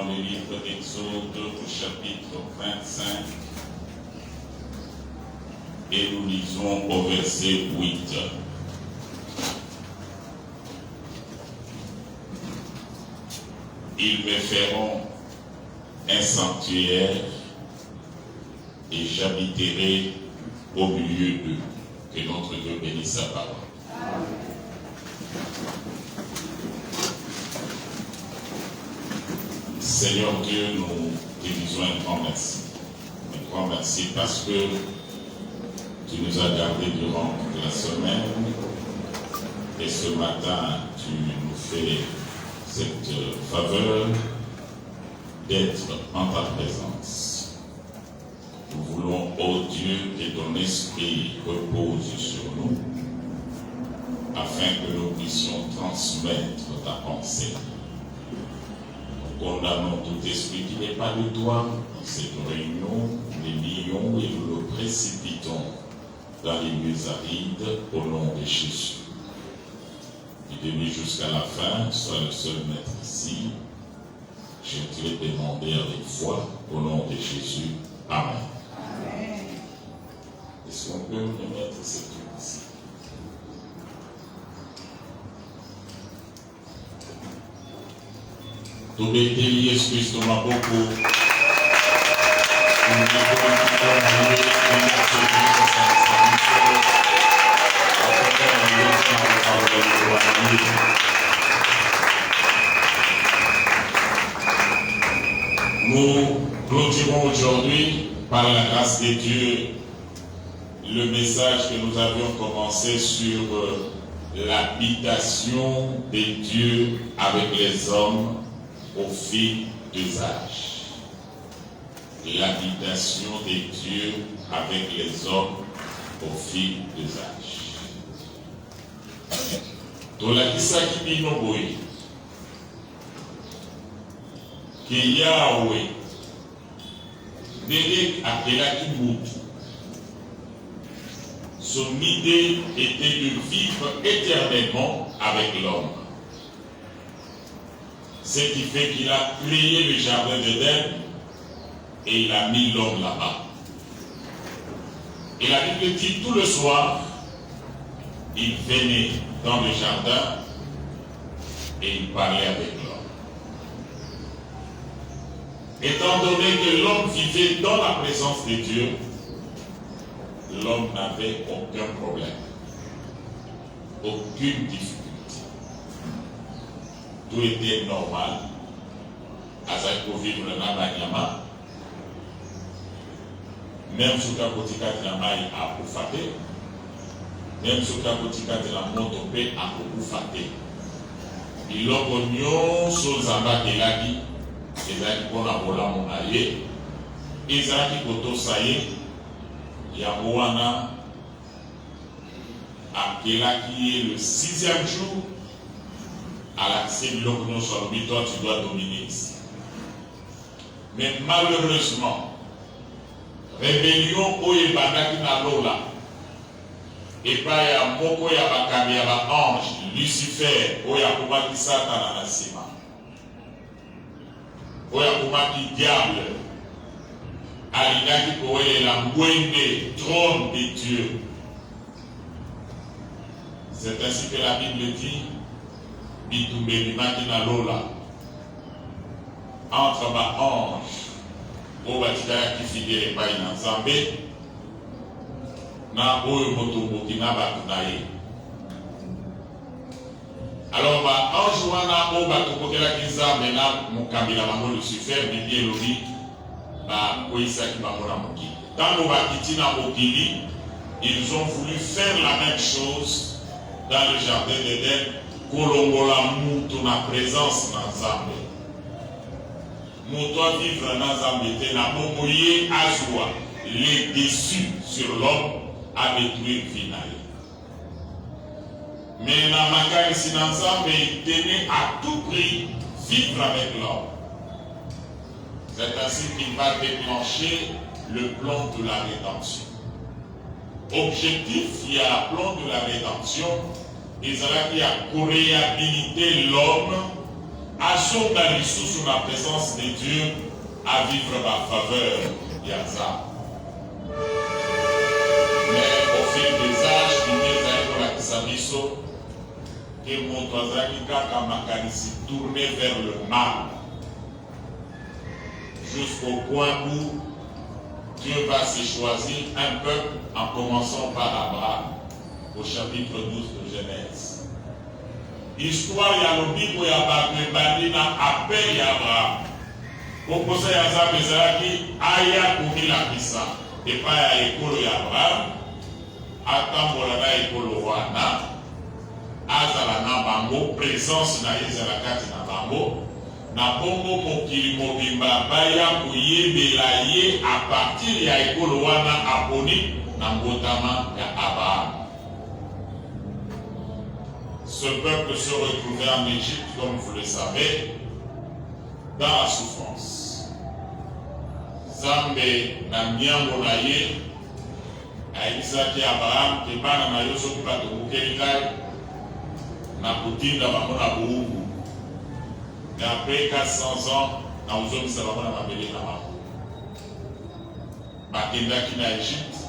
le livre d'Exode au chapitre 25 et nous lisons au verset 8. Ils me feront un sanctuaire et j'habiterai au milieu d'eux. Que notre Dieu bénisse sa parole. Seigneur Dieu, nous te disons un grand merci. Un grand merci parce que tu nous as gardés durant toute la semaine et ce matin, tu nous fais cette faveur d'être en ta présence. Nous voulons, ô Dieu, que ton esprit repose sur nous afin que nous puissions transmettre ta pensée. Nous condamnons tout esprit qui n'est pas de toi dans cette réunion, les lions et nous le précipitons dans les lieux arides au nom de Jésus. Du début jusqu'à la fin, sois le seul maître ici. Je te l'ai demandé avec foi au nom de Jésus. Amen. Est-ce qu'on peut me mettre cette truc ici? Tout bêté, Jésus Christ, on m'a beaucoup. Nous clôturons aujourd'hui, par la grâce de Dieu, le message que nous avions commencé sur l'habitation de Dieu avec les hommes au fil des âges. L'habitation de Dieu avec les hommes au fil des âges. Tolakisa kibino boye que Yahweh délai appelaki mutu. Son idée était de vivre éternellement avec l'homme. Ce qui fait qu'il a créé le jardin d'Éden et il a mis l'homme là-bas. Et la Bible dit tout le soir, il venait dans le jardin et il parlait avec l'homme. Étant donné que l'homme vivait dans la présence de Dieu, l'homme n'avait aucun problème, aucune difficulté. Tout était normal. Azako vivre le Nabanyama, même sous la botika de la maille à Koufate, même sous la botika de la motope à Koufate. Il a connu sur Zamba Kelagi, ezali mpona bolamu na ye, ezalaki kotosa ye, yango wana akelaki ye le 6e jour, alakisi biloko nyonso alobi toi tu dois dominer ici. Mais malheureusement, rébellion oyo ebandaki na lola epai ya moko ya bakambi ya baange Lucifer oyo akomaki Satana na nsima, oyo akomaki diable, alingaki kowelela ngwende trône de Dieu. C'est ainsi que la Bible dit, bitumbe bimaki na lola entre baange oyo batikaki fidèle epai na Nzambe na oyo motomboki na bato na ye. Alors baange wana oyo batombokelaki Nzambe na mokambi na bango Lucifer, Bible elobi bakweyisaki bango na mokili. Ntango bakiti na mokili, ils ont voulu faire la même chose dans le jardin d'Éden, kolongola mutu na présence na Nzambe. Mutu a vivre na Nzambe te na bongo ye azwa les dessus sur l'homme à détruire vie na ye. Mais na makanisi na Nzambe il tenait à tout prix vivre avec l'homme. C'est ainsi qu'il va déclencher le plan de la rédemption. Objectif, il y a le plan de la rédemption, il y a réhabiliter l'homme azonga lisusu na présence de Dieu à vivre ma faveur yaza. Mais au fil des âges, l'idée kolakisa biso que moto azali kaka makanisi tourné vers le mal jusqu'au point où Dieu va se choisir un peuple en commençant par Abraham au chapitre 12 de Genèse. Histoire ya lobiko ya bakebandi na appel ya Abraham. Kokosa ya Nzambe ezalaki aya komilakisa epai ya ekolo ya Abraham, atambola na ekolo wana, azala na bango, présence na ye ezala kati na bango, na bongo mokili mobimba baya koyebela ye a partir ya ekolo wana aponi na mbotama ya Abraham. Ce peuple se retrouvait en Égypte, comme vous le savez, dans la souffrance. Zambe na miango na ye ayebisaki Abraham ke bana na yo soki batobukeli ngai na kotinda bango na bowumbu. Et après 400 ans, na ozongisa bango na mabele na bango. Bakendaki na Égypte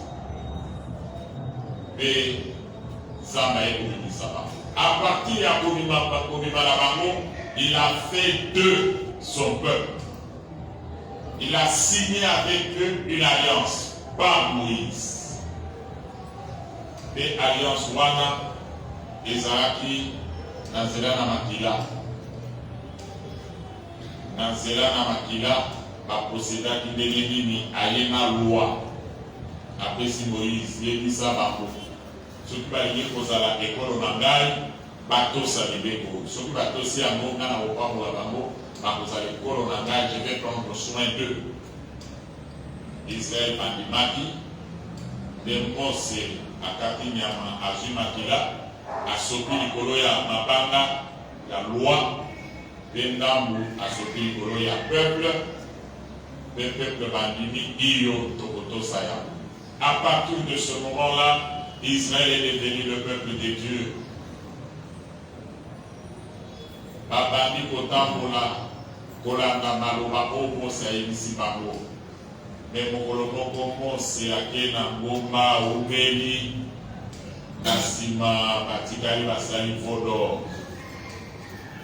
mpe Nzambe ayebimisa bango. À partir ya kobima na bango, il a fait d'eux son peuple. Il a signé avec eux une alliance par Moïse. Et alliance wana ezalaki na nzela na makila. Na nzela na makila baprosedaki ndenge nini aye na loi apesi Moïse yebisa bango. Soki balingi kozala ekolo na ngai batosa libeko. Soki batosi yango nga na kopambola bango bakozala ekolo na ngai, je vais prendre soin d'eux. Israël bandimaki, nde Mose akati nyama azwi makila, asopi likolo ya mabanga ya loi, mpe ndambu asopi likolo ya peuple, mpe peuple bandimi iyo tokotosa yango. À partir de ce moment-là, Israël est devenu le peuple de Dieu. Babandi kotambola kolanda maloba oyo Mose ayebisi bango. Me mokolo moko Mose ake na ngomba obeli, na nsima batikali basali vodor.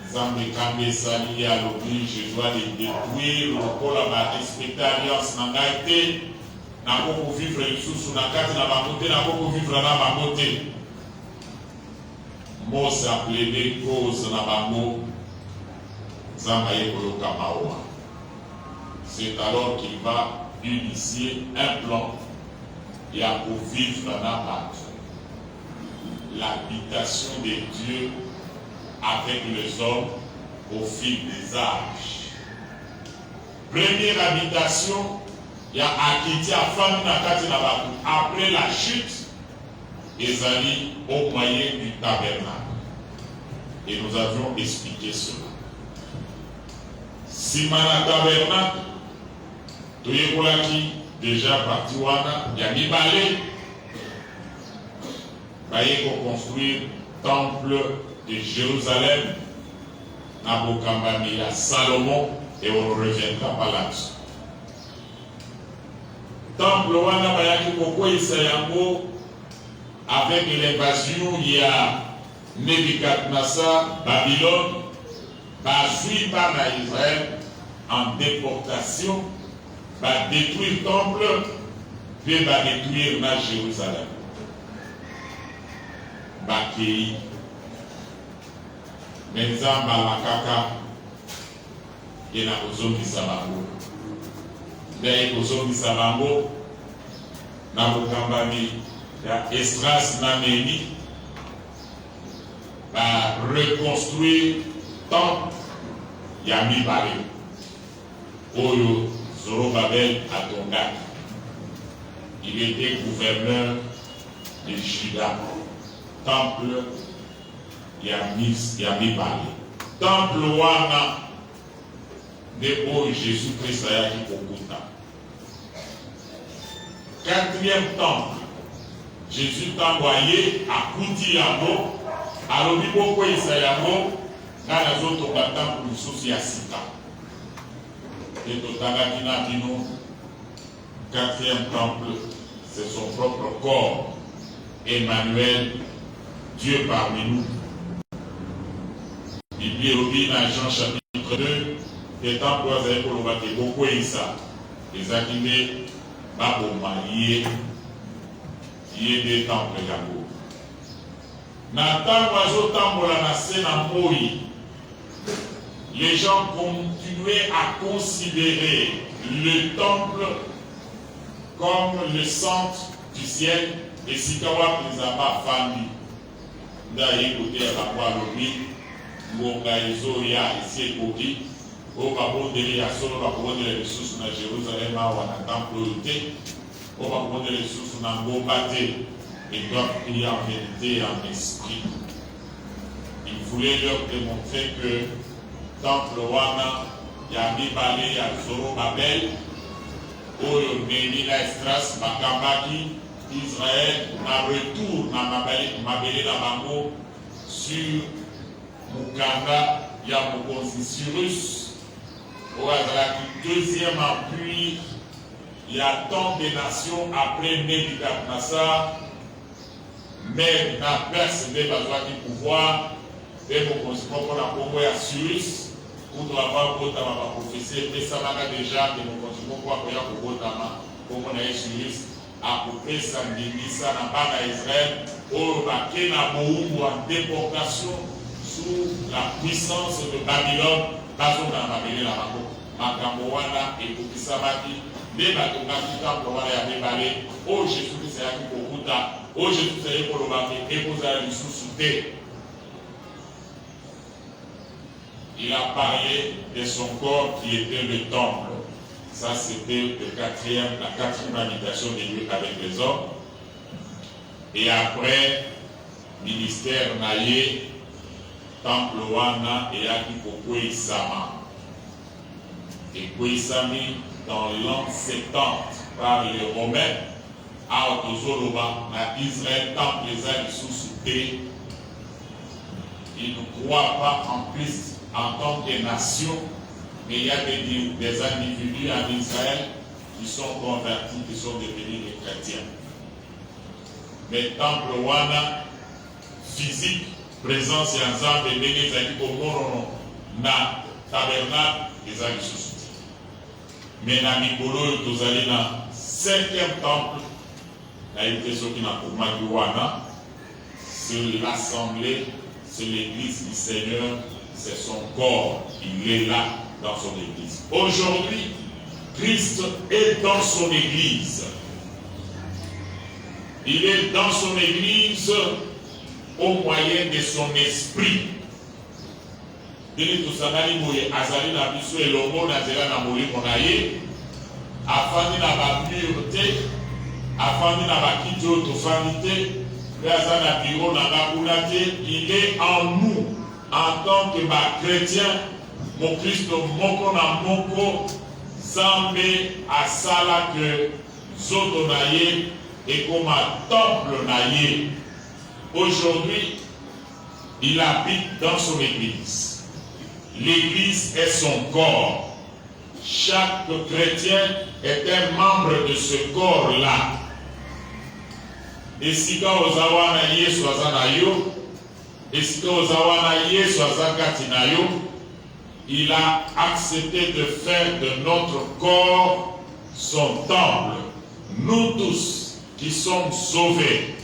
Nzambe kambe esali ye alobi, je dois les détruire lokola barespecte alliance na ngai te. Nakoko vivre lisusu na kati na bango te, nakoko vivre na bango te. Mose a plaidé cause na bango, Nzambe ayekoloka mawa. C'est alors qu'il va initier un plan ya kovivre na bato. L'habitation de Dieu avec les hommes au fil des âges. Première habitation, il y a akiti a femme na kati na bato. Après la chute, ezali au moyen du tabernacle. Et nous avions expliqué cela. Sima na tabernacle, toyekolaki déjà parti wana ya mibale baye koconstruire temple de Jérusalem na bokambami ya Salomon, et on ne reviendra pas là-dessus. Temple wana bayaki kokweyisa yango avec l'invasion ya Nebuchadnezzar Babylone, bazwi par Israël en déportation, va détruire le temple, puis va détruire na Jérusalem. Bakei Nzambe alakaka yena kozongisa bango. Ndenge kozongisa bango na bokambami ya Esdras na Néhémie, va reconstruire temple ya mibale oyo Zorobabel atongaki. Il était gouverneur de Juda. Temple ya mibale. Temple wana de oyo Jésus-Christ ayaki kokuta. Quatrième temple, Jésus t'a envoyé à kuti yango, alobi bokweyisa yango Quand les autres ont attendu pour le souci à Sika. Et Totalakina Dino, 4e temple, c'est son propre corps. Emmanuel, Dieu parmi nous. Bible Robin à Jean chapitre 2, les temples avaient pour le beaucoup et ça. Les animés, Baboma, y est des temples Yabo. Nathan Oiseau Tambola na Moi. Les gens continuaient à considérer le temple comme le centre du ciel et si Kawa Prizaba Fandi. D'ailleurs, côté à la voie Lobi, Mongaïzo ya ici et Koki, au Babo de la Solo, Babo de la ressources na Jérusalem, ou à la temple, au Babo de la ressources na Ngobate, et doivent prier en vérité et en esprit. Il voulait leur démontrer que temple wana ya mibale ya Zorobabel oyo memi na Esdras bakambaki Israël na retour na mabele na bango sur mukanda ya mokonzi Cyrus oyo azalaki deuxième appui ya tant des nations après Nebukadnezar mais na Perse nde bazwaki pouvoir et mokonzi moko na kongo ya Cyrus pour avoir botama prophétie et ça m'a déjà que mon continent quoi qu'il y a pour botama comme on a Cyrus a coupé sa ndimisa na bana Israël au baké na boumou en déportation sous la puissance de Babylone bazo na mabele la bako makambo wana et pour ça baki de bato ngaki kambo wana ya bebale o Jésus Christ ya ki kokuta o Jésus Christ ya ko lobaki et posa lisusu te. Il a parlé de son corps qui était le temple. Ça, c'était la quatrième habitation de Dieu avec les hommes. Et après, ministère Naye, temple Wana et Akiko Isama. Et Kouisami, dans l'an 70, par les Romains, à Otozoloba, à Israël, temple les âmes sous-soutés. Ils ne croient pas en Christ en tant que nation, mais il y a des individus en Israël qui sont convertis, qui sont devenus des chrétiens. Mais temple wana physique, présence et ensemble et bénis à Komorono na tabernacle des agriculteurs. Mais na Mikolo tozali na 5e temple, na été ce qui n'a pour Maguana, c'est l'assemblée, c'est l'église du Seigneur. C'est son corps, il est là dans son église. Aujourd'hui, Christ est dans son église. Il est dans son église au moyen de son esprit. Dili tusangali moye azali na biso elongo na zela na molimo na ye afandi na bamure te afandi na bakiti oyo tofandi te mpe aza na biro na ngakuna te. Il est en nous. En tant que chrétien, mon Christ moko na moko, Zambé asala que zoto naye et comme un temple naye. Aujourd'hui, il habite dans son église. L'église est son corps. Chaque chrétien est un membre de ce corps-là. Et si quand ozawa na Yesu azanayo, il a accepté de faire de notre corps son temple. Nous tous qui sommes sauvés,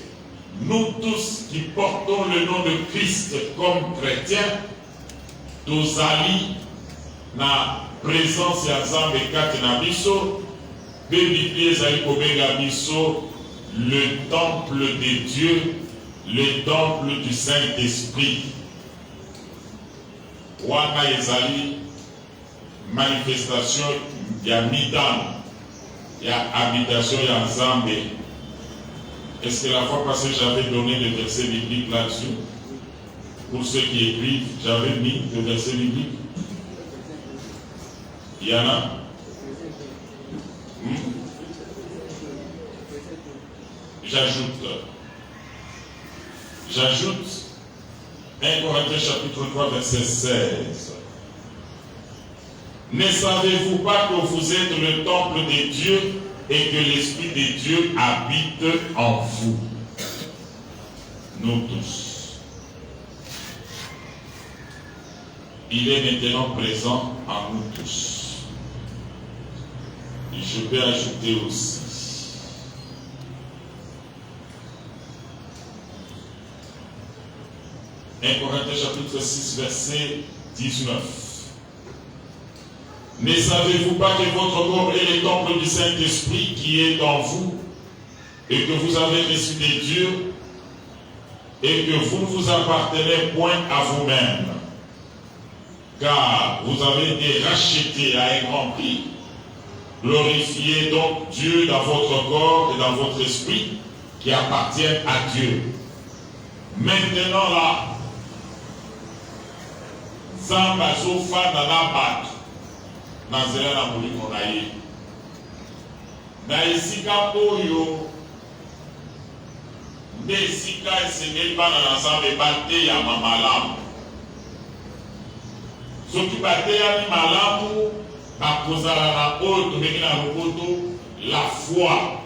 nous tous qui portons le nom de Christ comme chrétiens, tozali na présence ya Nzambe kati na biso, pe Bible ezali kobenga biso le temple de Dieu, le temple du Saint-Esprit. Wana ezali manifestation ya midam, ya habitation ya Nzambe. Est-ce que la fois passée j'avais donné le verset biblique là-dessus? Pour ceux qui écrivent, j'avais mis le verset biblique. Il y en a? J'ajoute 1 Corinthiens chapitre 3 verset 16. Ne savez-vous pas que vous êtes le temple de Dieu et que l'Esprit de Dieu habite en vous? Nous tous. Il est maintenant présent en nous tous. Et je peux ajouter aussi. 1 Corinthiens chapitre 6 verset 19. Ne savez-vous pas que votre corps est le temple du Saint-Esprit qui est en vous et que vous avez reçu de Dieu et que vous ne vous appartenez point à vous-même, car vous avez été rachetés à un grand prix. Glorifiez donc Dieu dans votre corps et dans votre esprit qui appartiennent à Dieu. Maintenant là, Zamba Zofa Nana Bat Nazela na Molimo na ye na esika oyo nde esika esengeli bana na Nzambe bateya malamu. Soki bateyami malamu bakozala na oyo tobengi na lopoto la foi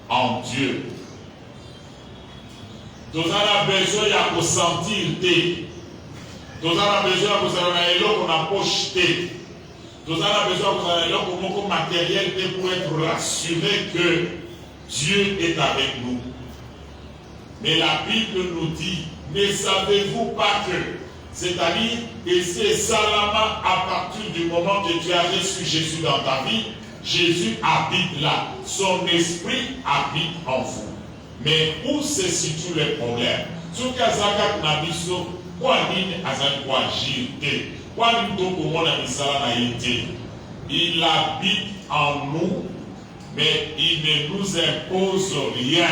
en Dieu. Tozala besoin ya kosentir te. Tozala besoin ya kozala na eloko na poche te. Tozala besoin ya kozala na eloko moko matériel te pour être rassuré que Dieu est avec nous. Mais la Bible nous dit, ne savez-vous pas que, c'est-à-dire que c'est Salama à partir du moment que tu as reçu Jésus dans ta vie, Jésus habite là. Son esprit habite en vous. Mais où se situe le problème? Ce qu'il y a dans la mission, quoi nini azali kwa agir, quoi il habite en nous, mais il ne nous impose rien.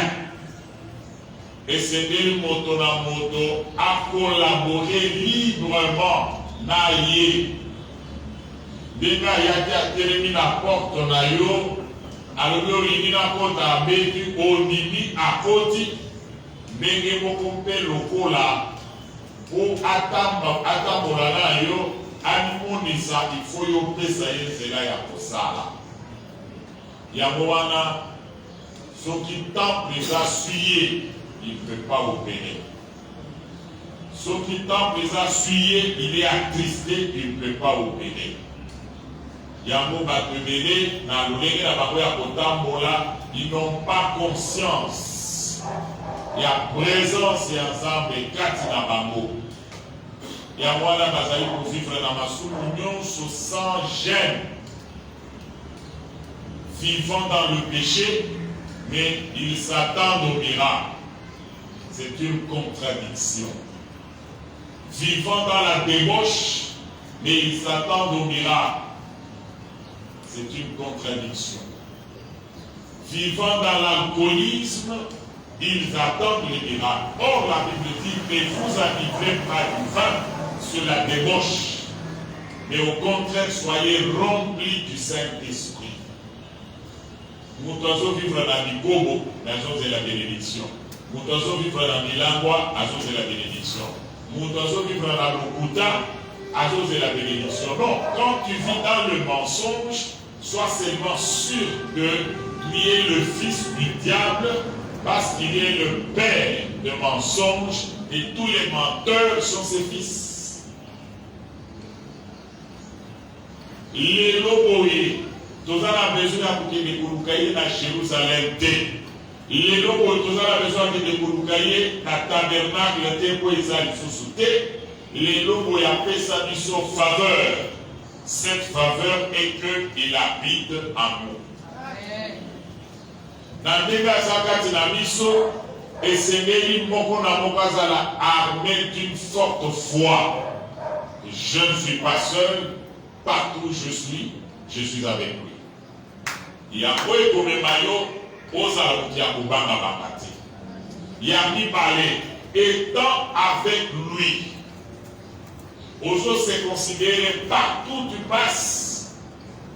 Et c'est le moto na moto à collaborer librement na ye. Déjà yaki a terminé la porte na yo, alors il na porte à beti onini à côté, ndenge moko mpe lokola pour attendre na yo animonisa il faut yo pesa ye nzela ya kosala. Yango wana soki temple eza suye, il ne peut pas opérer. Sauf qu'il temple les a suyé, il est attristé, il ne peut pas opérer. Yango batebele, na lolenge na bako ya kotambola, ils n'ont pas conscience. Il y a présence et ensemble kati na bango. Yango wana bazali pour vivre na masumu nyonso sans gêne, vivant dans le péché, mais ils s'attendent au miracle. C'est une contradiction. Vivant dans la débauche, mais ils s'attendent au miracle. C'est une contradiction. Vivant dans l'alcoolisme, ils attendent le miracle. Or, la Bible dit, mais vous n'arriverez pas du vin sur la débauche, mais au contraire, soyez remplis du Saint-Esprit. Nous devons vivre dans la Bigobo, la chose de la bénédiction. Nous devons vivre dans Milangwa, à cause de la bénédiction. Nous devons vivre dans Lokuta, à cause de la bénédiction. Non, quand tu vis dans le mensonge, sois seulement sûr que tu es le fils du diable, parce qu'il est le père de mensonges, et tous les menteurs sont ses fils. Les loboïs, tous en a besoin pour que les Kouroukaïs à Jérusalem. Les locaux, tous en a besoin de Kouroukaïs à tabernacle pour les alliés. Les locaux y appellent sa mission faveur. Cette faveur est qu'il habite en nous. Dans les cas de la mission, et c'est Néli Mokonamokazala armé d'une forte foi. Je ne suis pas seul, partout où je suis avec lui. Il y a quoi comme maillot aux aloutis à Koubanga Bakati. Il y a mis parler, étant avec lui. Ozo se considéré partout où tu passes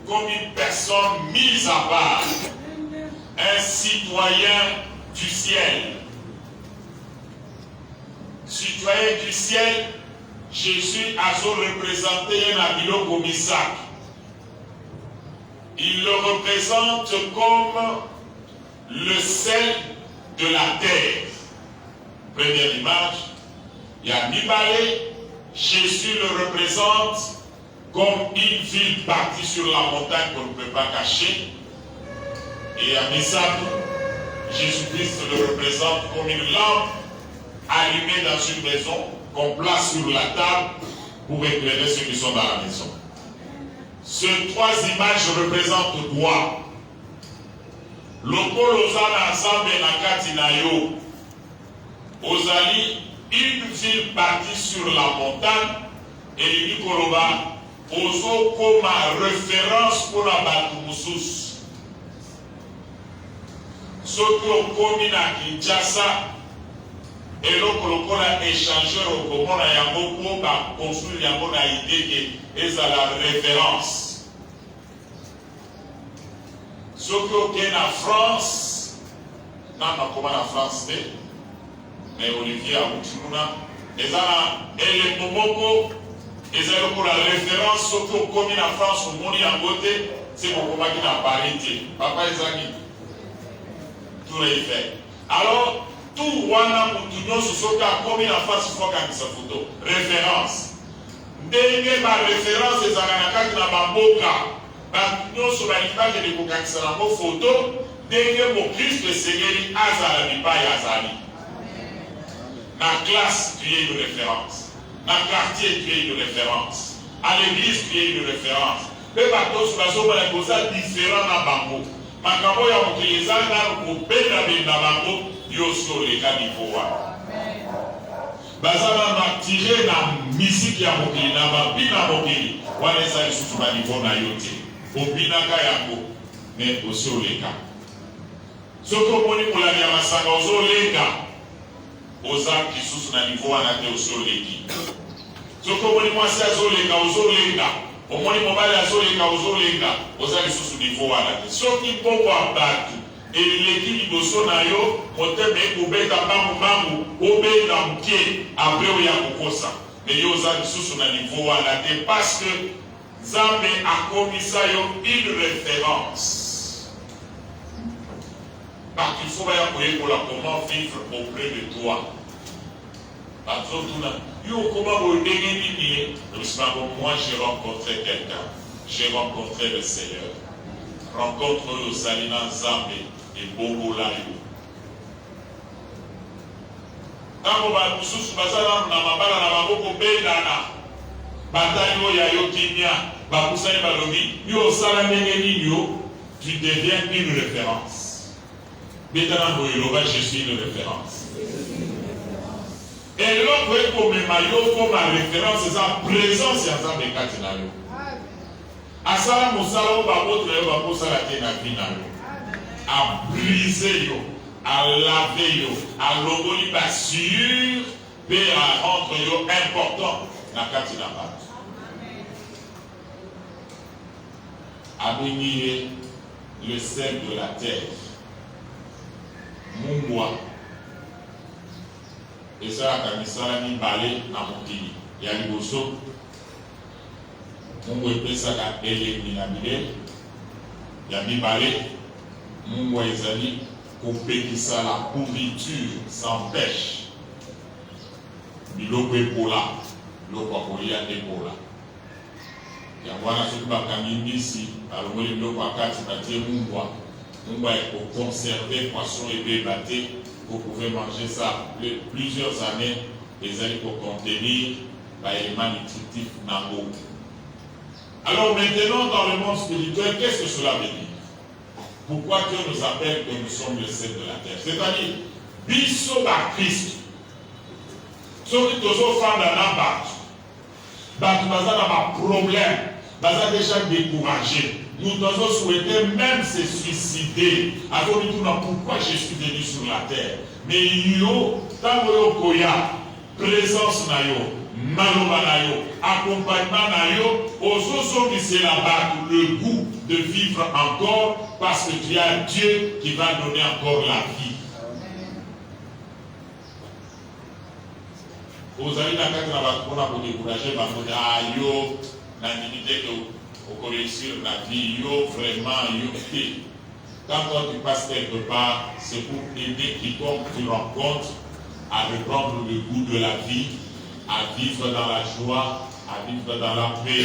comme une personne mise à part, un citoyen du ciel. citoyen du ciel, Jésus a représenté un abilo comme Isaac. Il le représente comme le sel de la terre. Première image, il y a Nibale, Jésus le représente comme une ville bâtie sur la montagne qu'on ne peut pas cacher. Et à Misapi, Jésus-Christ le représente comme une lampe allumée dans une maison qu'on place sur la table pour éclairer ceux qui sont dans la maison. Ces trois images représentent quoi? Lokolo ozala ensemble na kati na yo. Ozali une ville bâtie sur la montagne et il dit koloba ozo comme référence pour la batu mususu. Soki okomi na Kinshasa eloko lokola échangeur okomona yango po bakonstruire yango na idée ke ezala référence. Soki okei na France nana koma na France te mais Olivier awuti kuna eza na elembo moko eza lokola référence. Soki okomi na France omoni yango te se bokomaki na Paris te papa ezaki tout est fait. Alors tout wana mutu nyonso soki akomi na France fo akangisa foto référence. Ndenge ba référence ezalaka na kati na bamboka bato nyonso balingi bakende kokangisa nango foto ndenge mokristo esengeli azala bipai azali. Na classe tu es une référence, na quartier tu es une référence, à l'église tu es une référence. Mpe bato nyonso bazomona koza différent na bango makambo ya mokili eza nanu kobendabenda bango yoso leka niveau wana. Baza nanu atire na misiki ya mokili na babina mokili wana eza lisusu baniveau na yo te obinaka yango me osi oleka. Soki omoni molandi ya masanga ozolenga oza lisusu na niveau wana te osi oleki. Soki omoni mwasi azolenga ozolenga, omoni mobali azolenga ozolenga oza lisusu niveau wana te. Soki mbongo ya bato eleki liboso na yo motema ekobeta mbambu obenda moke apres oya kokosa me yo oza lisusu na niveau wana te parce que Nzambe akomisa yo une référence. Parce qu'il faut baya koyekola comment vivre auprès de toi. Bazotuna yo comment bodenge nini moi j'ai rencontré quelqu'un, j'ai rencontré le Seigneur. Rencontre le Salina Nzambe et Bobola yo. Tango ba mususu bazala na mabala na maboko bendana bataille oyo ya yo kimia bakusani balobi yo osala ndenge nini yo tu deviens une référence. Betana boyeloba je suis une référence. Et l'autre ekomema yo comme référence eza présence ya Nzambe kati na yo. Asala mosala oyo babotre yo bakosala te na vie na yo. A briser yo, à laver yo, à longoli basure, pe à rendre yo important na kati na bato. Abenir le sel de la terre. Mungwa. Et ça a misala mibale na mokili. Ya liboso. Mungu epesaka eliminabile. Ya mibale. Mungu ezali kopekisa la pourriture sans pêche. Biloko epola. Biloko akolia epola. Yango wana soki bakangi mbisi balongoli biloko akati batie mungwa ekoconserve poisson ebeba te. Vous pouvez manger ça plusieurs années ezali kocontenir baéléments nutritifs nango. Alors maintenant dans le monde spirituel, qu'est-ce que cela veut dire? Pourquoi Dieu nous appelle que nous sommes le sel de la terre? C'est-à-dire biso ba Christ soki tozofanda na bato baza na ba problème baza déjà découragé, nous devons souhaiter même se suicider. Alors nous disons pourquoi je suis venu sur la terre. Mais yo tango yo koya présence na yo maloba na yo accompagnement na yo ozozomi c'est là-bas le goût de vivre encore parce que tu as Dieu qui va donner encore la vie. Vous allez dans le cadre de la pour décourager, yo, la dignité que vous réussir la vie, yo, vraiment, yo. Quand toi tu passes quelque part, c'est pour aider quiconque tu rencontres à reprendre le goût de la vie, à vivre dans la joie, à vivre dans la paix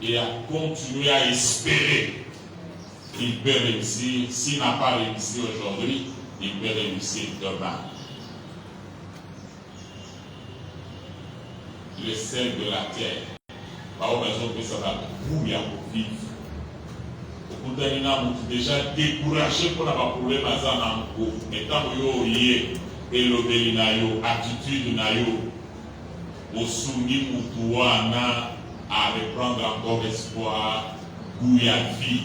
et à continuer à espérer qu'il peut réussir. S'il n'a pas réussi aujourd'hui, il peut réussir demain. Le sel de la terre. Par exemple, ça va bouillir pour vivre. Déjà découragé pour avoir problème à ça, mais tant que yo yé et l'obéi na yo, attitude na yo, au soumis moutouana à reprendre encore espoir, goût à vie.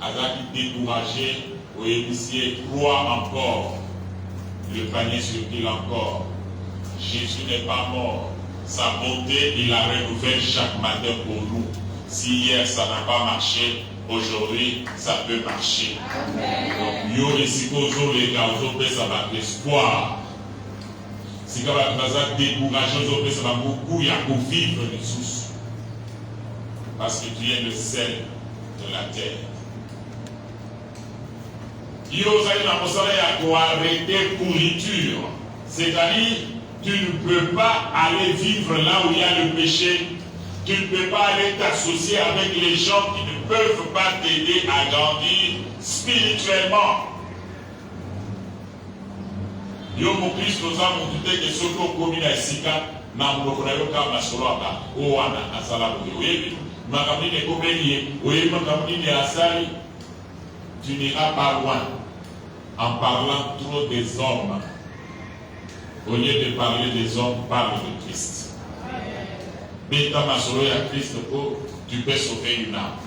Azaki découragé, au initié, croit encore, le panier sur-pile encore. Jésus n'est pas mort. Sa bonté, il la renouvelle chaque matin pour nous. Si hier ça n'a pas marché, aujourd'hui ça peut marcher. Donc, yo ici les gars, ça va l'espoir. Si vous avez découragé, ça va beaucoup, il y a pour vivre les sous. Parce que tu es le sel de la terre. Yo, ça y est, arrêter pourriture. C'est-à-dire, tu ne peux pas aller vivre là où il y a le péché. Tu ne peux pas aller t'associer avec les gens qui ne peuvent pas t'aider à grandir spirituellement. Yo mon Christ nous a montré que ce qu'on commet à Sika, n'a pas eu qu'à masoloka, ou à Salaboué. Oui, ma camarade est comédie, oui, ma camarade est à Sali. Tu n'iras pas loin en parlant trop des hommes. Au lieu de parler des hommes, parle de Christ. Mais dans ma solo à Christ, tu peux sauver une âme.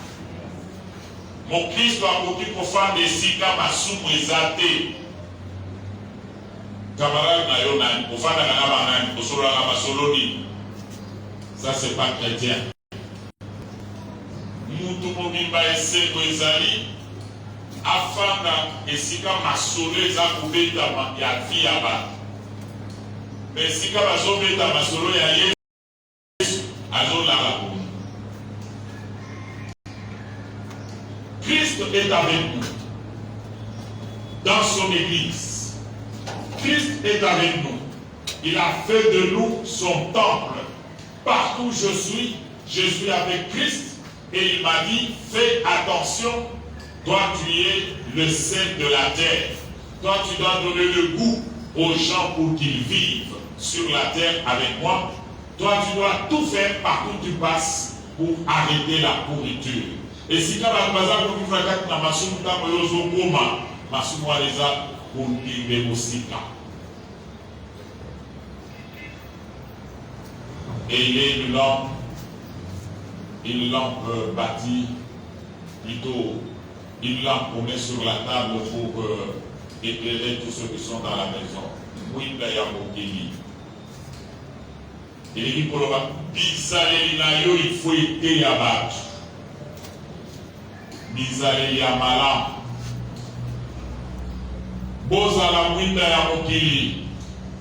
Mon Christ a beaucoup pour faire des Sika, ma soupe exaltée. Camarade Nayonan, pour faire la Namanan, pour solo la Masoloni. Ça, c'est pas chrétien. Moutou Mobimba et Seko Ezali, afin que Sika Masolo Ezakoube Tama, il y a vie là-bas. Mais Sika Masolo Masolo, il y a Yesu, Azol Larabou. Christ est avec nous dans son église. Christ est avec nous. Il a fait de nous son temple. Partout où je suis avec Christ. Et il m'a dit, fais attention, toi tu es le sel de la terre. Toi tu dois donner le goût aux gens pour qu'ils vivent sur la terre avec moi. Toi tu dois tout faire partout où tu passes pour arrêter la pourriture. Et si tu as un bazar pour vivre la carte, pour vivre aussi. Et il est une lampe bâtie, plutôt une lampe qu'on met sur la table pour éclairer tous ceux qui sont dans la maison. Oui, d'ailleurs, il dit pour le il faut aider à battre. Bizarre Yamala. Boza la winda ya mokili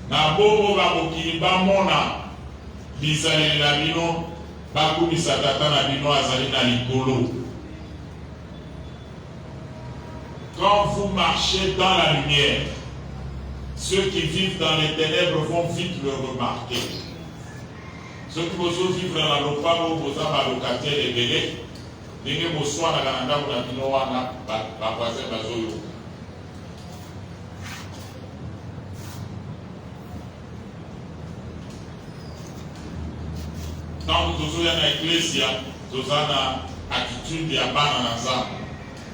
na bobo ba mokili ba mona bizali na bino bakumisa tata na bino azali na likolo. Quand vous marchez dans la lumière, ceux qui vivent dans les ténèbres vont vite le remarquer. Ceux qui vont vivre dans la lopago boza ba locataire et belé ndenge boswa na kananda na bino wana ba voisin bazoyo. Quand nous sommes dans l'église, nous avons une attitude de bananaza.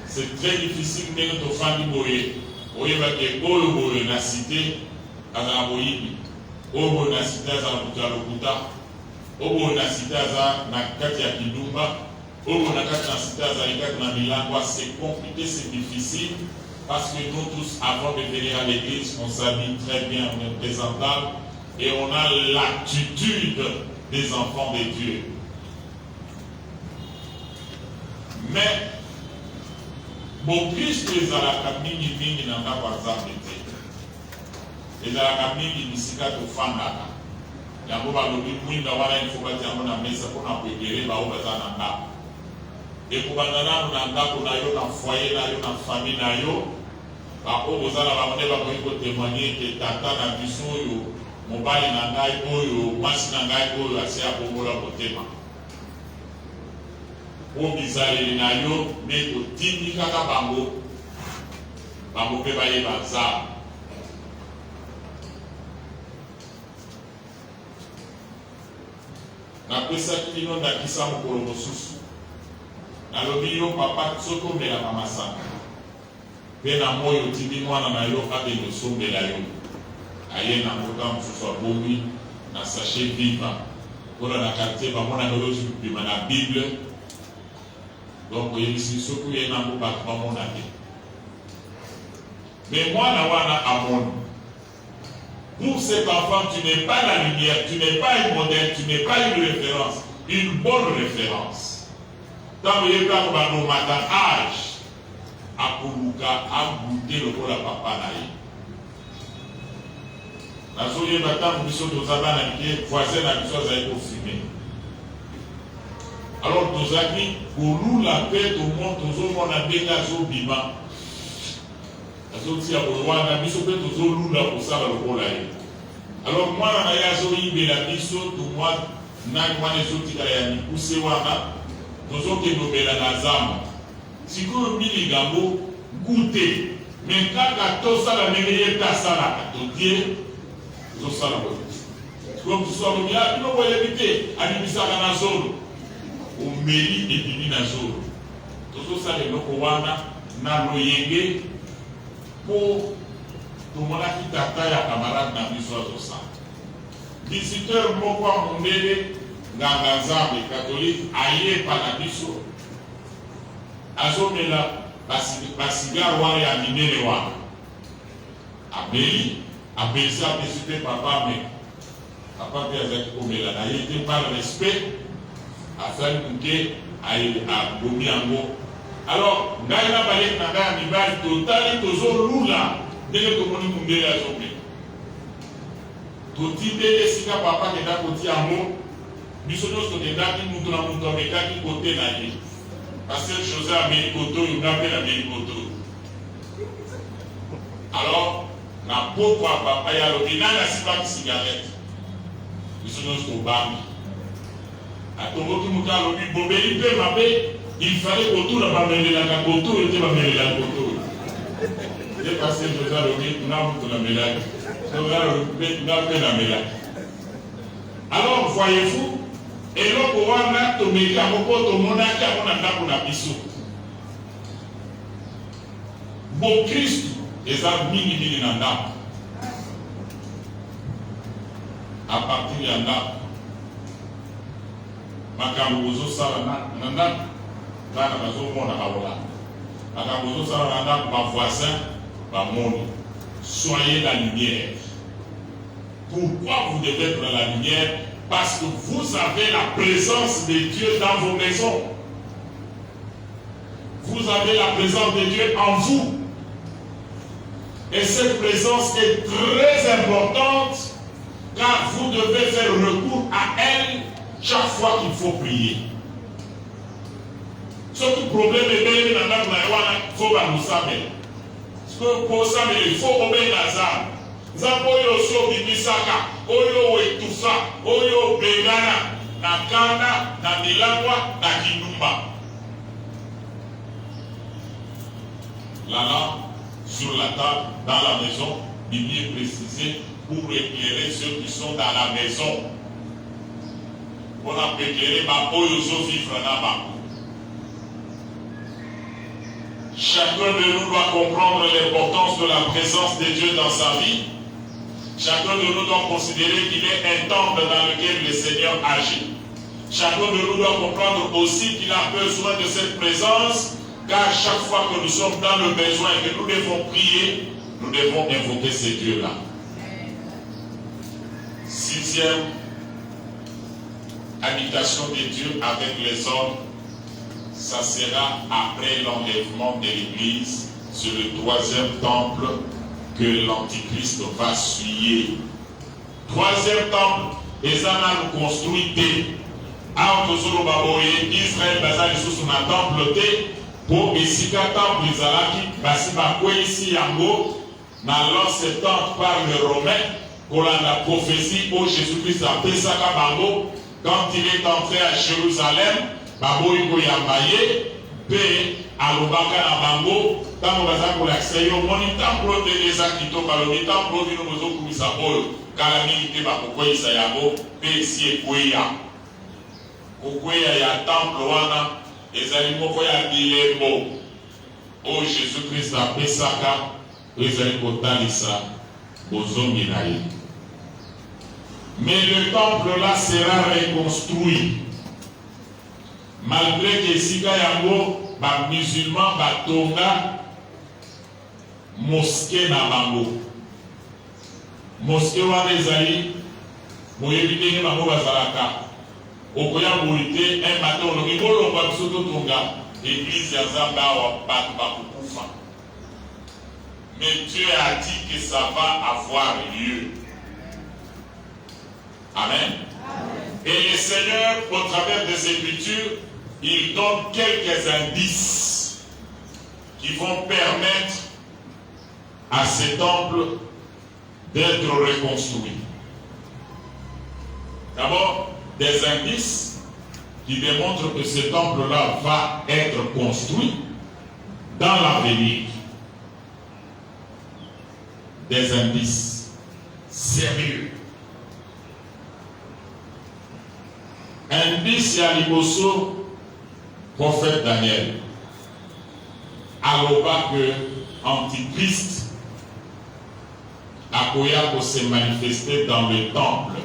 C'est très difficile de nous faire du boye. Oye va que boye na cité à la boyibi. Boye na cité à la butalokuta. Boye na cité à la kati ya kidumba. Boye na kati na cité à la kati na milangwa. C'est compliqué, c'est difficile parce que nous tous, avant de venir à l'église, on s'habille très bien, on est présentable et on a l'attitude des enfants de Dieu. Mais mon Christ les a la mingi n'a pas bazar. ezalaka mingi bisika tofandaka yango balobi mwinda wana il faut batia yango na mesa mpona koekele bao baza na ndako ekobanda nano na ndako na yo na foyer na yo na famille na yo baoyo bozala bango nde bakoki kotémoigne ete tata na biso oyo mobali na ngai oyo mwasi na ngai oyo ase akobola motema po bizaleli na yo nde totindi kaka bango mpe bayeba nzambe. Napesaki bino ndakisa mokolo mosusu nalobi yo papa soki omelaka masanga mpe na moi otindi mwana na yo akende osombela yo aye na mbota mosusu abomi na sachet viva mpona na quartier bamonaka yo bima na bible donc oyebisi soki oye nango bato bamona te mais mwana wana amoni. Pour cet enfant, tu n'es pas la lumière, tu n'es pas une modèle, tu n'es pas une référence, une bonne référence. Dans le cas où on matin âge, à Koulouka, à goûter le rôle à papa naï. La soirée matin, nous sommes aux abandonnés, voisins à nous sommes allés au fumer. Alors, nos amis, pour nous, la paix, tout le monde, tous les gens, on a des gazos bima. Azoti akolwana biso pe tozolula kosala lokola ye. Alors mwana na ye azoyibela biso tomwa nani mwana ezotikala ya mikuse wana tozokende obela na zamba. Sikoyo miligambo gute me kaka tosala ndenge ye mpe asalaka totie tozosala boye. Sikoyo mosusu alobi bino boyebi te abimisaka na zolo omeli ebimi na zolo tozosala eloko wana na loyenge pour tomonaki tata ya camarade na biso azosala visiteur moko amondele nganga nzambe catholique ayepa na biso azomela basigare wana ya minene wana ameli apesi apesi mpe papa me papa mpe azalaki komela na ye te par respect asali moke abomi yango. Alors, ngai na baleki na ngai ya mibali totali tozolula ndenge tomoni mundele azomela totindeli esika papa kenda kotia yango biso nyonso tokendaki mutu na mutu amekaki kote na ye paster José ameli kote oyo nga mpe nameli kote oyo. Alors na poko ya papa ye alobi nani asipaki cigarette biso nyonso tobambi atongoki mutu alobi bobeli mpe mabe. Il fallait autour de la mêlée la coteau et de la mêlée la coteau. J'ai passé le temps de la mêlée. Alors, voyez-vous, et là, pour voir là, tu mets à beaucoup de monde qui a mon a biso. Bon Christ, les amis mini nanda. À partir de là, Makambozo Sarana, nanda. Soyez la lumière. Pourquoi vous devez être la lumière? Parce que vous avez la présence de Dieu dans vos maisons. Vous avez la présence de Dieu en vous. Et cette présence est très importante car vous devez faire recours à elle chaque fois qu'il faut prier. Ce problème est bien dans la il faut nous samer. Ce que pour ça, il faut obéir à ça. Zapoyo so bibisaka, oyo etufa, oyo begana, na kanda, na milangwa, na kinumba. Là, sur la table, dans la maison, Bible est précisé pour éclairer ceux qui sont dans la maison. On a éclairé ma oyo so vivre na ba. Chacun de nous doit comprendre l'importance de la présence de Dieu dans sa vie. Chacun de nous doit considérer qu'il est un temple dans lequel le Seigneur agit. Chacun de nous doit comprendre aussi qu'il a besoin de cette présence, car chaque fois que nous sommes dans le besoin et que nous devons prier, nous devons invoquer ces dieux-là. 6e, habitation de Dieu avec les hommes. Ça sera après l'enlèvement de l'Église sur le 3e temple que l'Antichrist va suyer. Troisième temple, Ezana nous construit Israël bazali sous un temple pour esika temple ezalaki basi bakweyisi yango na l'an 70 par le Romain kolanda prophétie où Jésus-Christ apesaka bango quand il est entré à Jérusalem baboyi koyamba ye mpe alobaka na bango ntango baza kolakisa yo moni temple te eza kitoko alobi temple bino bozokumisa oyo kala mingi te bakokweyisa yango mpe esi ekweya kokweya ya temple wana ezali moko ya bilembo oyo Jésus-Christ apesaka ezali kotalisa bozongi na ye. Mais le temple là sera reconstruit malgré que esika yango ba musulman batonga mosquée na bango. Mosquée wana ezali boyebi ndenge bango bazalaka okoya boite un matin olobi bolongwa biso totonga église ya Nzambe awa bato bakokufa. Mais Dieu a dit que ça va avoir lieu. Amen. Et le Seigneur, au travers des Écritures, il donne quelques indices qui vont permettre à ces temples d'être reconstruits. D'abord, des indices qui démontrent que ce temple-là va être construit dans l'avenir. Des indices sérieux. Indice ya liboso prophète Daniel aloba que Antichrist akoya ko se manifester dans le temple.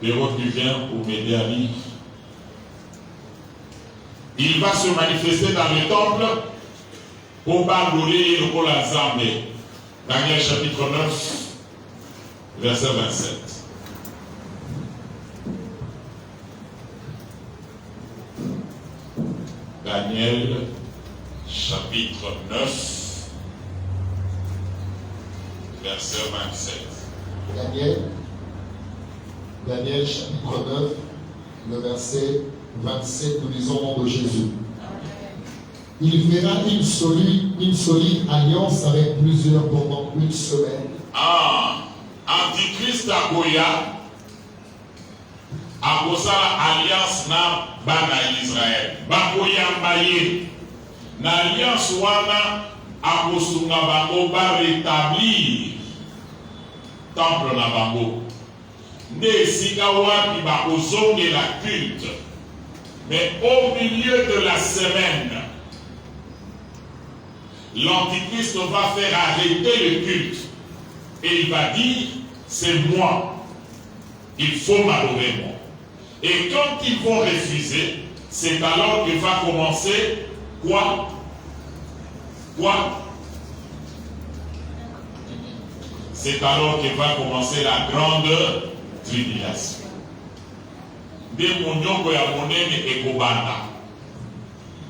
Hérode qui vient pour m'aider à lire. Il va se manifester dans le temple pour balouer le rôle à Zambé. Daniel chapitre 9, verset 27. Daniel chapitre 9, verset 27. Daniel chapitre 9, le verset 27, nous lisons au nom de Jésus. Il fera une solide alliance avec plusieurs pendant une semaine. Antichrist akoya akosala alliance na bana Israël. Bakoyamba ye na alliance wana akosunga bango ba rétablir temple na bango. Nde esika wapi bakozongela culte. Mais au milieu de la semaine, l'Antichrist va faire arrêter le culte. Et il va dire, c'est moi. Il faut m'adorer moi. Et quand ils vont refuser, c'est alors qu'il va commencer quoi? C'est alors qu'il va commencer la grande tribulation. De monyoko ya monene ekobanda.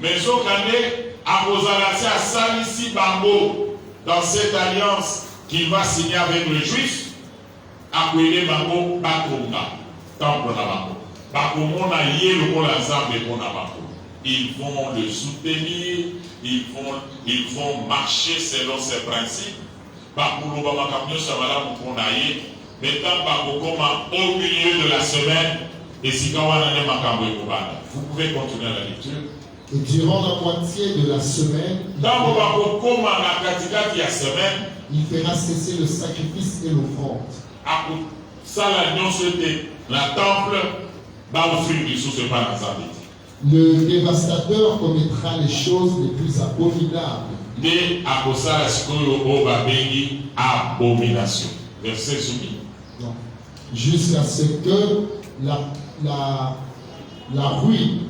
Mais Zokane akozalasi asalisi bango dans cette alliance qu'il va signer avec les Juifs. Akwele bango batonga temple na bango. Bakomona ye lokola Nzambe pona bango. Ils vont le soutenir, ils vont marcher selon ses principes. Bakoloba makamyo sabala mupona ye. Maintenant bakokoma au milieu de la semaine. Et si vous pouvez continuer la lecture. Et durant la moitié de la semaine, il fera cesser le sacrifice et l'offrande. Le dévastateur commettra les choses les plus abominables. Verset soumis. Jusqu'à ce que la ruine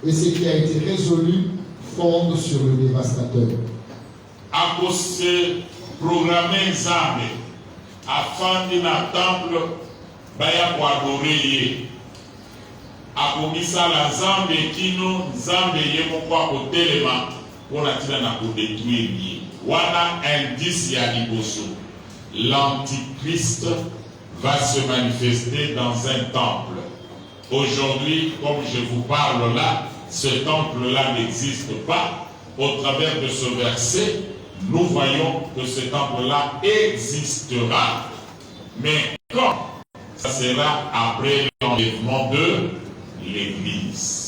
et ce qui a été résolu fondent sur le dévastateur. À cause de programmer Nzambe, afin de na temple, baya pour adorer. À comisa la Nzambe kino Nzambe yemo kwa kotelema, pour détruire. Voilà indice ya liboso. L'antichrist va se manifester dans un temple. Aujourd'hui, comme je vous parle là, ce temple-là n'existe pas. Au travers de ce verset, nous voyons que ce temple-là existera. Mais quand? Ça sera après l'enlèvement de l'Église.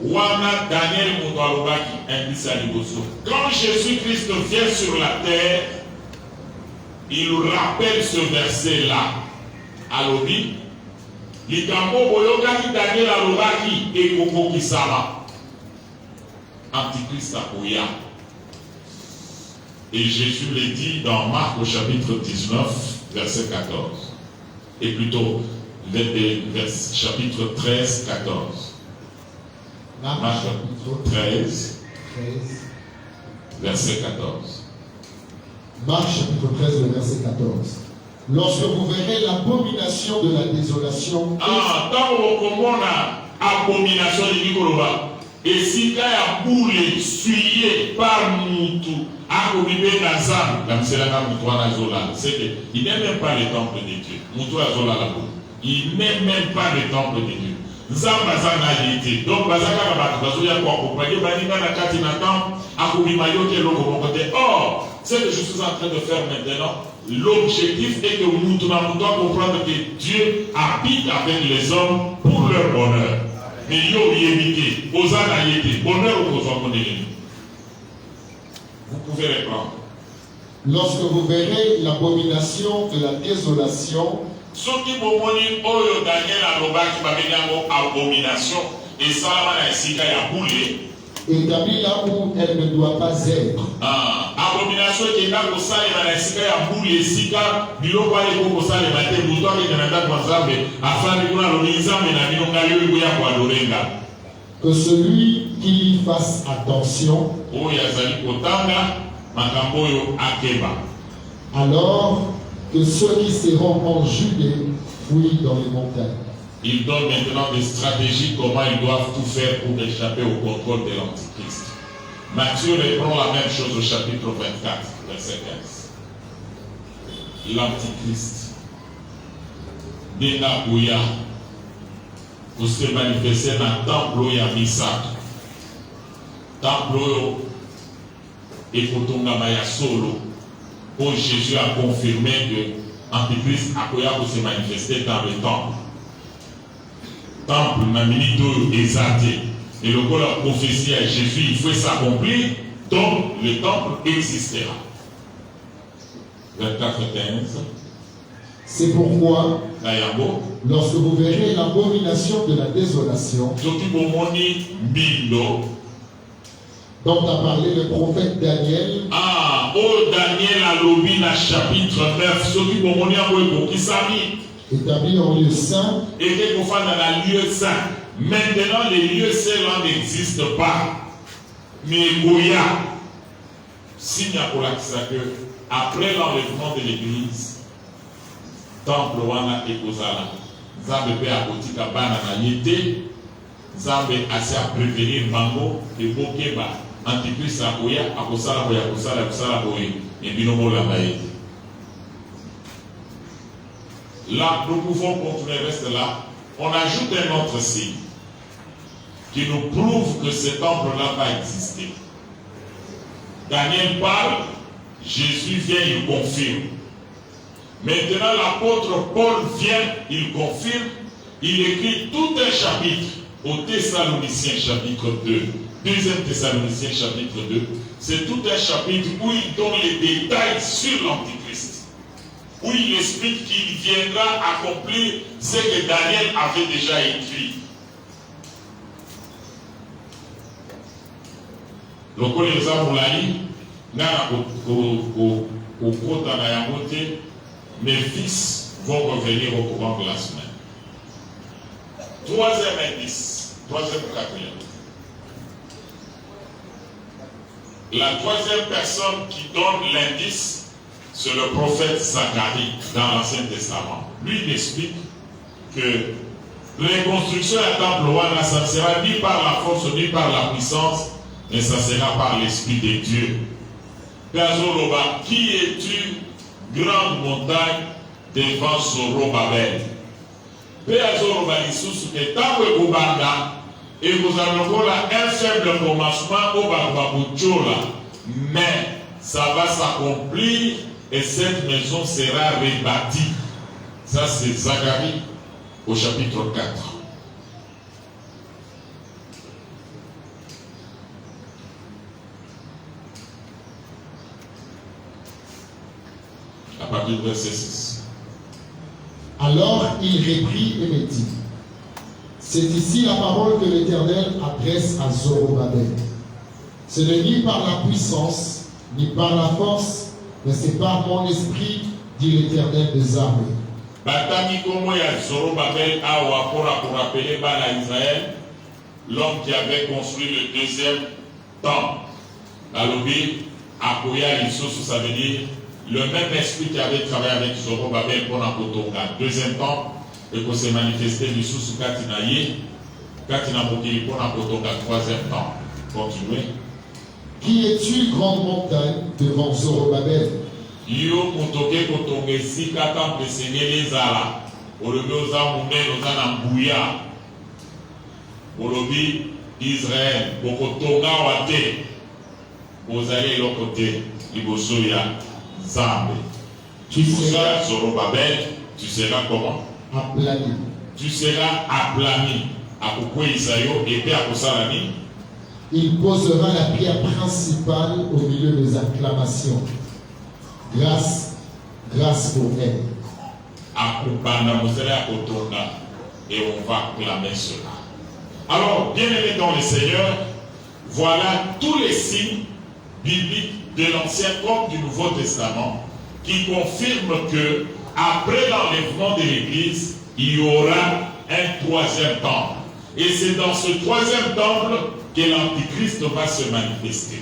Wana Daniel Moudalobaki indice à Liboso. Quand Jésus-Christ vient sur la terre, il rappelle ce verset-là. Alobi, Likambo Boyogaki Daniel Alobaki et Koko Kisama. Antichrist Akoya. Et Jésus le dit dans Marc au chapitre 19, verset 14. Et plutôt, chapitre 13, 14. Marc 13, verset 14. Marc chapitre 13, verset 14. Lorsque vous verrez l'abomination de la désolation. Ah, tant qu'on a abomination de Nikoloba. Et si il y a boule suyé par Moutou, à Kobibe Nazam, la Mselana Moutoua Nazola, c'est qu'il n'est même pas le temple de Dieu. Moutoua Nazola la boule. Il n'est même pas le temple de Dieu. Zambazan a été. Donc, Bazaka Babazo ya kwa accompagné, Banina Nakati Natam, à Kobimayo qui est l'autre côté. Or, ce que je suis en train de faire maintenant, l'objectif est que Moutoua doit comprendre que Dieu habite avec les hommes pour leur bonheur. Mais yo yémité, osana yété, bonheur aux hommes de l'ennemi. Vous pouvez reprendre. Lorsque vous verrez l'abomination de la désolation, Ce qui bomoni oyo Daniel alobaki babenyango abomination et salama na esika ya boule. établie là où elle ne doit pas être. Abomination qui est là au salé na esika ya boule esika biloko ale ko salé na te muto ke na ndako nzambe afani kuna lominzambe na binonga yo ya kwa lorenga. Que celui qui y fasse attention. Oyo azali kotanga makambo yo akeba. Alors que ceux qui seront en Judée fuient dans les montagnes. Il donne maintenant des stratégies comment ils doivent tout faire pour échapper au contrôle de l'Antichrist. Matthieu reprend la même chose au chapitre 24, verset 15. L'Antichrist. Dena Bouya, pour se manifester dans le temple ya Misa. Temple et Kotonga solo. Où Jésus a confirmé que l'Antichrist a pu se manifester dans le temple. Temple, na minute exalté. Et le coup la prophétie à Jésus, il faut s'accomplir, donc le temple existera. 24-15. C'est pourquoi, lorsque vous verrez l'abomination de la désolation, dont a parlé le prophète Daniel. Oh Daniel a lobby dans chapitre 9, ce qui établi en lieu saint. Et qu'on fait dans le lieu saint. Maintenant, les lieux saints n'existent pas. Mais Goya, signe pour que après l'enlèvement de l'église, temple wana ekozala. Zambe pe akotika bana na yete. Zambe assez à prévenir bango et bokeba. Antichrist akoya akosala boya akosala boye. Et binomo la baye. Là, nous pouvons continuer, reste là. On ajoute un autre signe qui nous prouve que ce temple-là va exister. Daniel parle, Jésus vient, il confirme. Maintenant, l'apôtre Paul vient, il confirme, il écrit tout un chapitre au Thessaloniciens chapitre 2. Deuxième Thessaloniciens chapitre 2. C'est tout un chapitre où il donne les détails sur l'Antichrist. Où il explique qu'il viendra accomplir ce que Daniel avait déjà écrit. Donc, les Amoulani, mes fils vont revenir au courant de la semaine. Troisième indice, troisième ou quatrième. La troisième personne qui donne l'indice, c'est le prophète Zacharie dans l'Ancien Testament. Lui, il explique que reconstruction du temple, ça ne sera ni par la force ni par la puissance, mais ça sera par l'Esprit de Dieu. Père Zoroba, qui es-tu, grande montagne, devant Zorobabel? Père Zoroba, Lisusu, et tant que vous et vous avez un faible commencement au Bababuchola, mais ça va s'accomplir et cette maison sera rebâtie. Ça, c'est Zacharie au chapitre 4. À partir du verset 6. Alors il reprit et me dit, c'est ici la parole que l'Éternel adresse à Zorobabel. Ce n'est ni par la puissance, ni par la force, mais c'est par mon esprit, dit l'Éternel des armées. Batami komo ya Zorobabel awa pour rappeler Bala Israël, l'homme qui avait construit le deuxième temple. Balobi, Akoya Lissosu, ça veut dire le même esprit qui avait travaillé avec Zorobabel pour Nakotonga, deuxième temple, et qu'on s'est manifesté Lissosu Katinaye, Katina Mokili pour Nakotonga, troisième temple. Continuez. Qui es-tu, grande montagne, devant Zorobabel? Yo Motoke Kotonge Sika Temple Seigneur Zala, Olobi Oza Mounen Oza Nambuya, Olobi Israël, Bokotonga Wate, Ozale Lokote, Libosoya, Zambe. Tu seras Zorobabel, tu seras comment? Aplani. Tu seras aplani. Apokwe Isayo, épée à Kosalani. Il posera la pierre principale au milieu des acclamations. Grâce, grâce pour elle. Et on va clamer cela. Alors, bien-aimés dans le Seigneur, voilà tous les signes bibliques de l'Ancien comme du Nouveau Testament qui confirment que après l'enlèvement de l'Église, il y aura un troisième temple. Et c'est dans ce troisième temple que l'Antichrist va se manifester.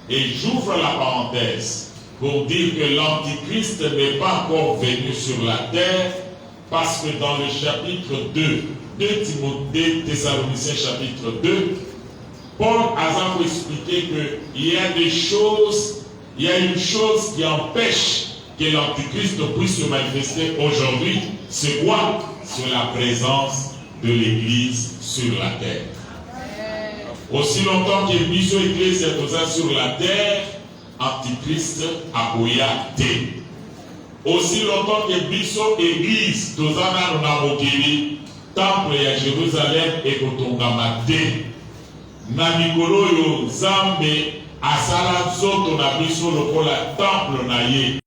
Et j'ouvre la parenthèse pour dire que l'Antichrist n'est pas encore venu sur la terre, parce que dans le chapitre 2 de Thessaloniciens chapitre 2, Paul a expliqué qu'il y a des choses, il y a une chose qui empêche que l'Antichrist puisse se manifester aujourd'hui. C'est quoi? C'est la présence de l'Église sur la terre. Aussi longtemps que l'Église est sur la terre, Antichrist a boyate. Aussi longtemps que biso église tozana na mokili temple ya Jérusalem ekotongama te. Na mikolo yo Zambe asala nzoto na biso lokola temple na ye.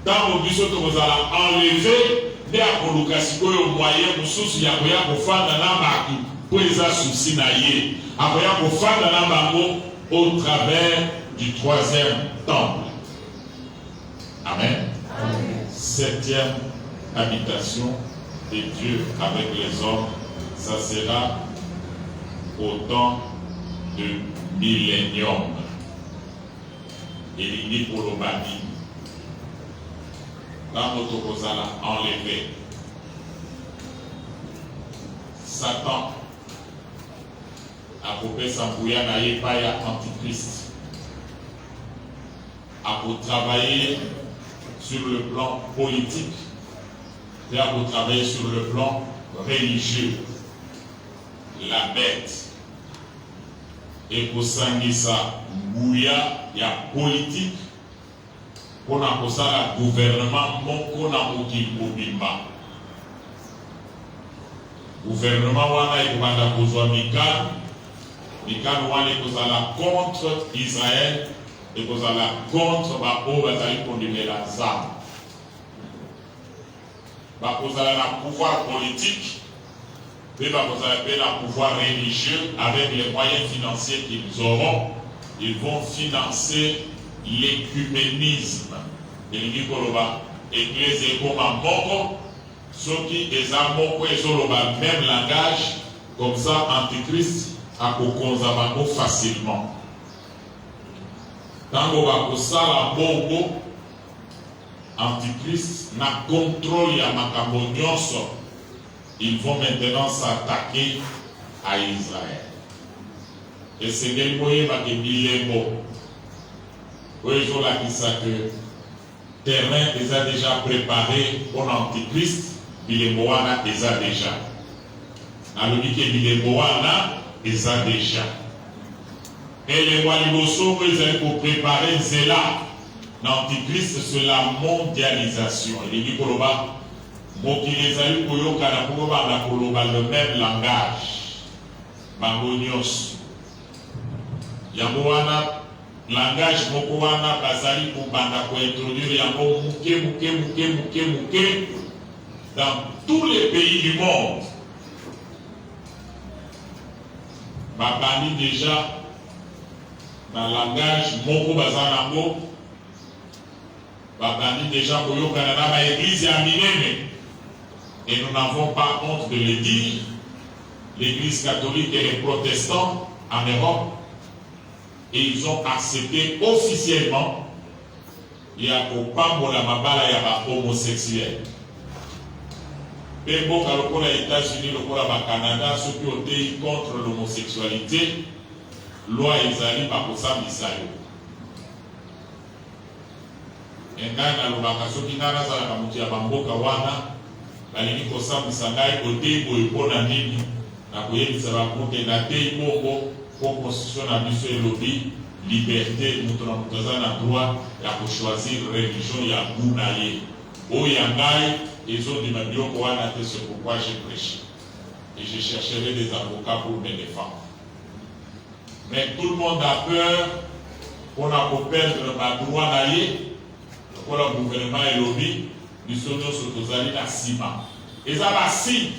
Tango biso tokozala enlevé nde akoluka sikoyo moyen mosusu ya koya kofanda na bato po eza susi na ye. Akoya kofanda na bango au travers du troisième temple. Amen. Amen. Septième habitation de Dieu avec les hommes, ça sera au temps de millénium. Et il dit pour le bâti, quand notre Rosala enlevé, Satan a coupé sa bouillane à Epaya Antichrist. Pour travailler sur le plan politique et pour travailler sur le plan religieux. La bête. Et pour Sangisa Bouya, il y a politique. Pour la gouvernement, mon Bimba. Gouvernement, wana ekobanda kozwa Mikal wana ekozala contre Israël. Et vous allez contre Babo Bazali pour la ZAM. Vous avez un pouvoir politique, et vous avez un pouvoir religieux avec les moyens financiers qu'ils auront. Ils vont financer l'écuménisme. Et il dit que l'Église est comme un moko, ceux qui ont le même langage, comme ça, Antichrist a pu facilement. Tango bakosala bongo Antichrist na contrôle ya makambo nyonso ils vont maintenant s'attaquer à Israël. Et c'est des moyens qui bilembo. Oui, ils ont la que terrain les a déjà préparé pour l'Antichrist, bilemboana les a déjà. Dans le dit que bilemboana les a déjà. Et les Waliboso, ils ont pour préparer Zéla. L'Antichrist, c'est la mondialisation. Il dit Koloba, Mokilezali Koyoka na Koloba na Koloba le même langage. Bangonios. Yangoana, langage Mokoana, Bazali Koubanda pour introduire Yango Mouké dans tous les pays du monde. Babani déjà dans le langage Moko Bazanango. Babani déjà Koyo Canada, ma église est à Minene. Et nous n'avons pas honte de le dire. L'église catholique et les protestants en Europe, et ils ont accepté officiellement il y a pas la mabala il y a homosexuel. Mais bon, quand les États-Unis, le Canada, ceux qui ont été contre l'homosexualité, loi ezali bakosambisa yo. Engai nalobaka soki nga nazalaka moto ya bamboka wana balingi kosambisa ngai koteyi boye mpona nini nakoyebisa bakote nateyi bongo po constitution na biso elobi liberté moto na moto aza na droit ya kochoisir religion ya gu na ye oyo ya ngai ezondima biloko wana te. C'est pourquoi j'ai prêché et je chercherai des avocats pour me défendre. Mais tout le monde a peur qu'on a pour perdre ma droit d'aller. Pour le gouvernement et lobby, nous sommes sur Tozali à Sima. Et ça va si,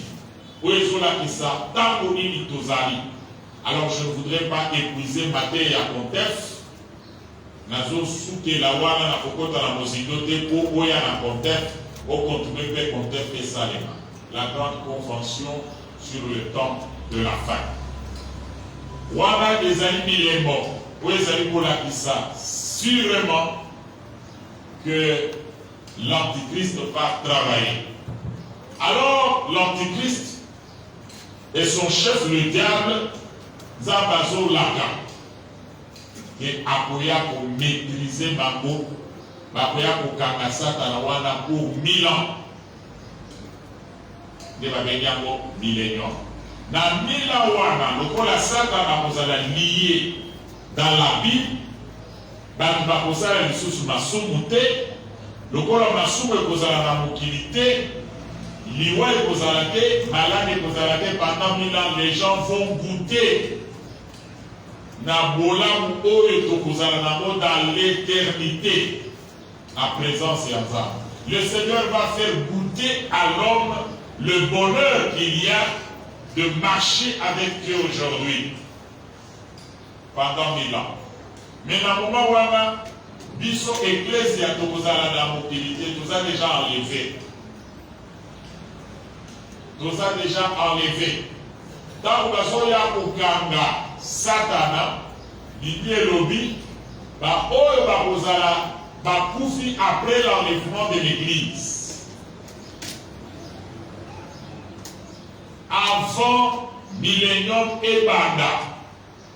où ils sont là qui ça, tant qu'on dit Tozali. Alors je ne voudrais pas épuiser ma terre à contexte. Nazo souke la wana na kokota na mosidote pour oya na contexte, au continuer de contexte et salema. La grande convention sur le temps de la fin. Wana des amis les morts, où les amis pour la kissa, sûrement que l'Antichrist va travailler. Alors l'Antichrist et son chef, le diable, Zabazo Laka, et Apoya pour maîtriser Bango, Apoya pour Kangasata Tarawanda pour 1000 ans. Ne va venir au millénium. Dans 1000 ans, le la Satan nous a lié dans la Bible. Bantu bakosala lisusu masumu te lokola masumu ekozala na mokili te liwa ekozala te malade ekozala te. Pendant 1000 ans les gens vont goûter na bolamu oyo tokozala nango dans l'éternité à présence ya Nzambe. Le Seigneur va faire goûter à l'homme le bonheur qu'il y a de marcher avec Dieu aujourd'hui pendant 1000 ans. Mais dans le moment où on a biso ecclésia tokozala na mobilité, tout ça déjà enlevé. Tout ça déjà enlevé. Tant que ça y a okanga Satana, l'idée lobby, bah oh bah kozala bah koufi après l'enlèvement de l'église. Avant millénium et banda.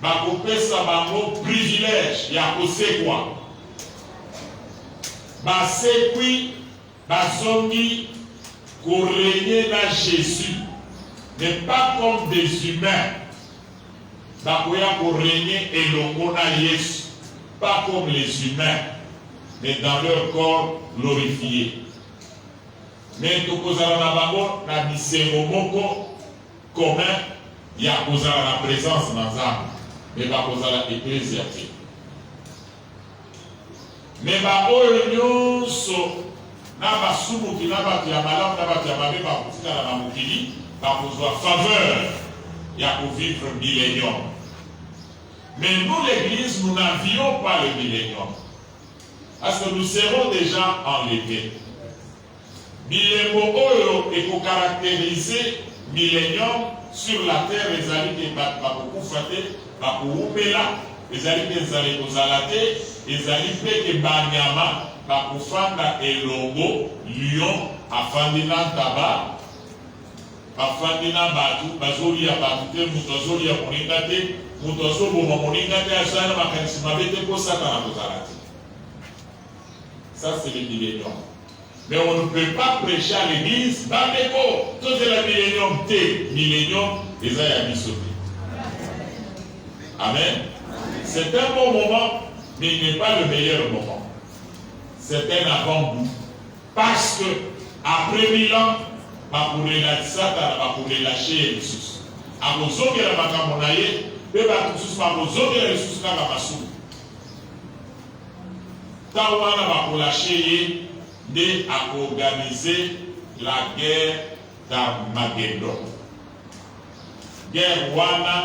Bakopesa bango privilège ya kosekwa basekwi bazongi korégner na Jésus, mais pas comme des humains. Bakoya korégner elongo na Yesu, pas comme les humains, mais dans leur corps glorifié. Mais tokozala na bango na bisengo moko commun ya kozala na présence na Nzambe. Mais bakozala ecclésiatique. Mais baoyo nyonso na basumuki na bato ya malamu na bato ya mabe bakotikala na mokili bakozwa faveur ya kovivre millénium. Mais nous l'église, nous n'avions pas le millénium. Parce que nous serons déjà enlevés. Millénium oyo eko-caractériser millénium sur la terre. Les alliés beaucoup frappés. Bakoumela, les alliés des kozalate, les alliés que Banyama, Bakufanda et Longo, Lyon, Afandina Taba, bafandi na batu bazolia batu te moto azolia moninga te moto azoboma moninga te azala na makanisi mabe te mpo satana kozala te. Ça c'est le millénium. Mais on ne peut pas prêcher à l'église bandeko tout c'est le millénium te millénium les a biso. Amen. C'est un bon moment, mais il n'est pas le meilleur moment. C'est un avant-goût. Parce que après 1000 ans, on pourrait lâcher les sous. À vos autres, il y a la macamonaye, et à vos autres, il y a les sous dans la massou. Tant qu'on a lâché, à organiser la guerre d'Armageddon. Guerre wana.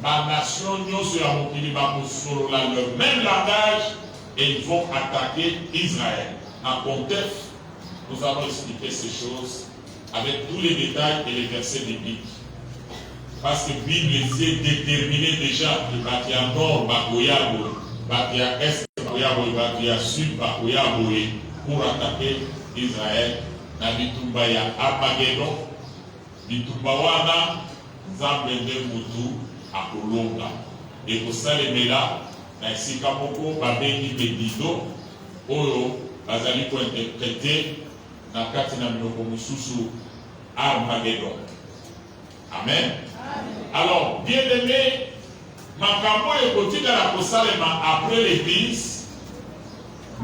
Ma nation, nous sommes le même langage et ils vont attaquer Israël. En contexte, nous allons expliquer ces choses avec tous les détails et les versets bibliques. Parce que la Bible est déterminée déjà que Batia Nord, Bakoyaboy, Batia Est, Bakoyaboy, Batia Sud, Bakoyaboy, pour attaquer Israël. Na bitumba ya Armageddon, bitumba wana, Zambende Moutou, à Kolonga. Et pour ça, les mélas, dans ce cas, babengi Bedido, Oyo, bazali pour interpréter, dans le cas de Armageddon. Amen. Alors, bien aimé, Makambo et Koti dans la Kosalema, après l'église,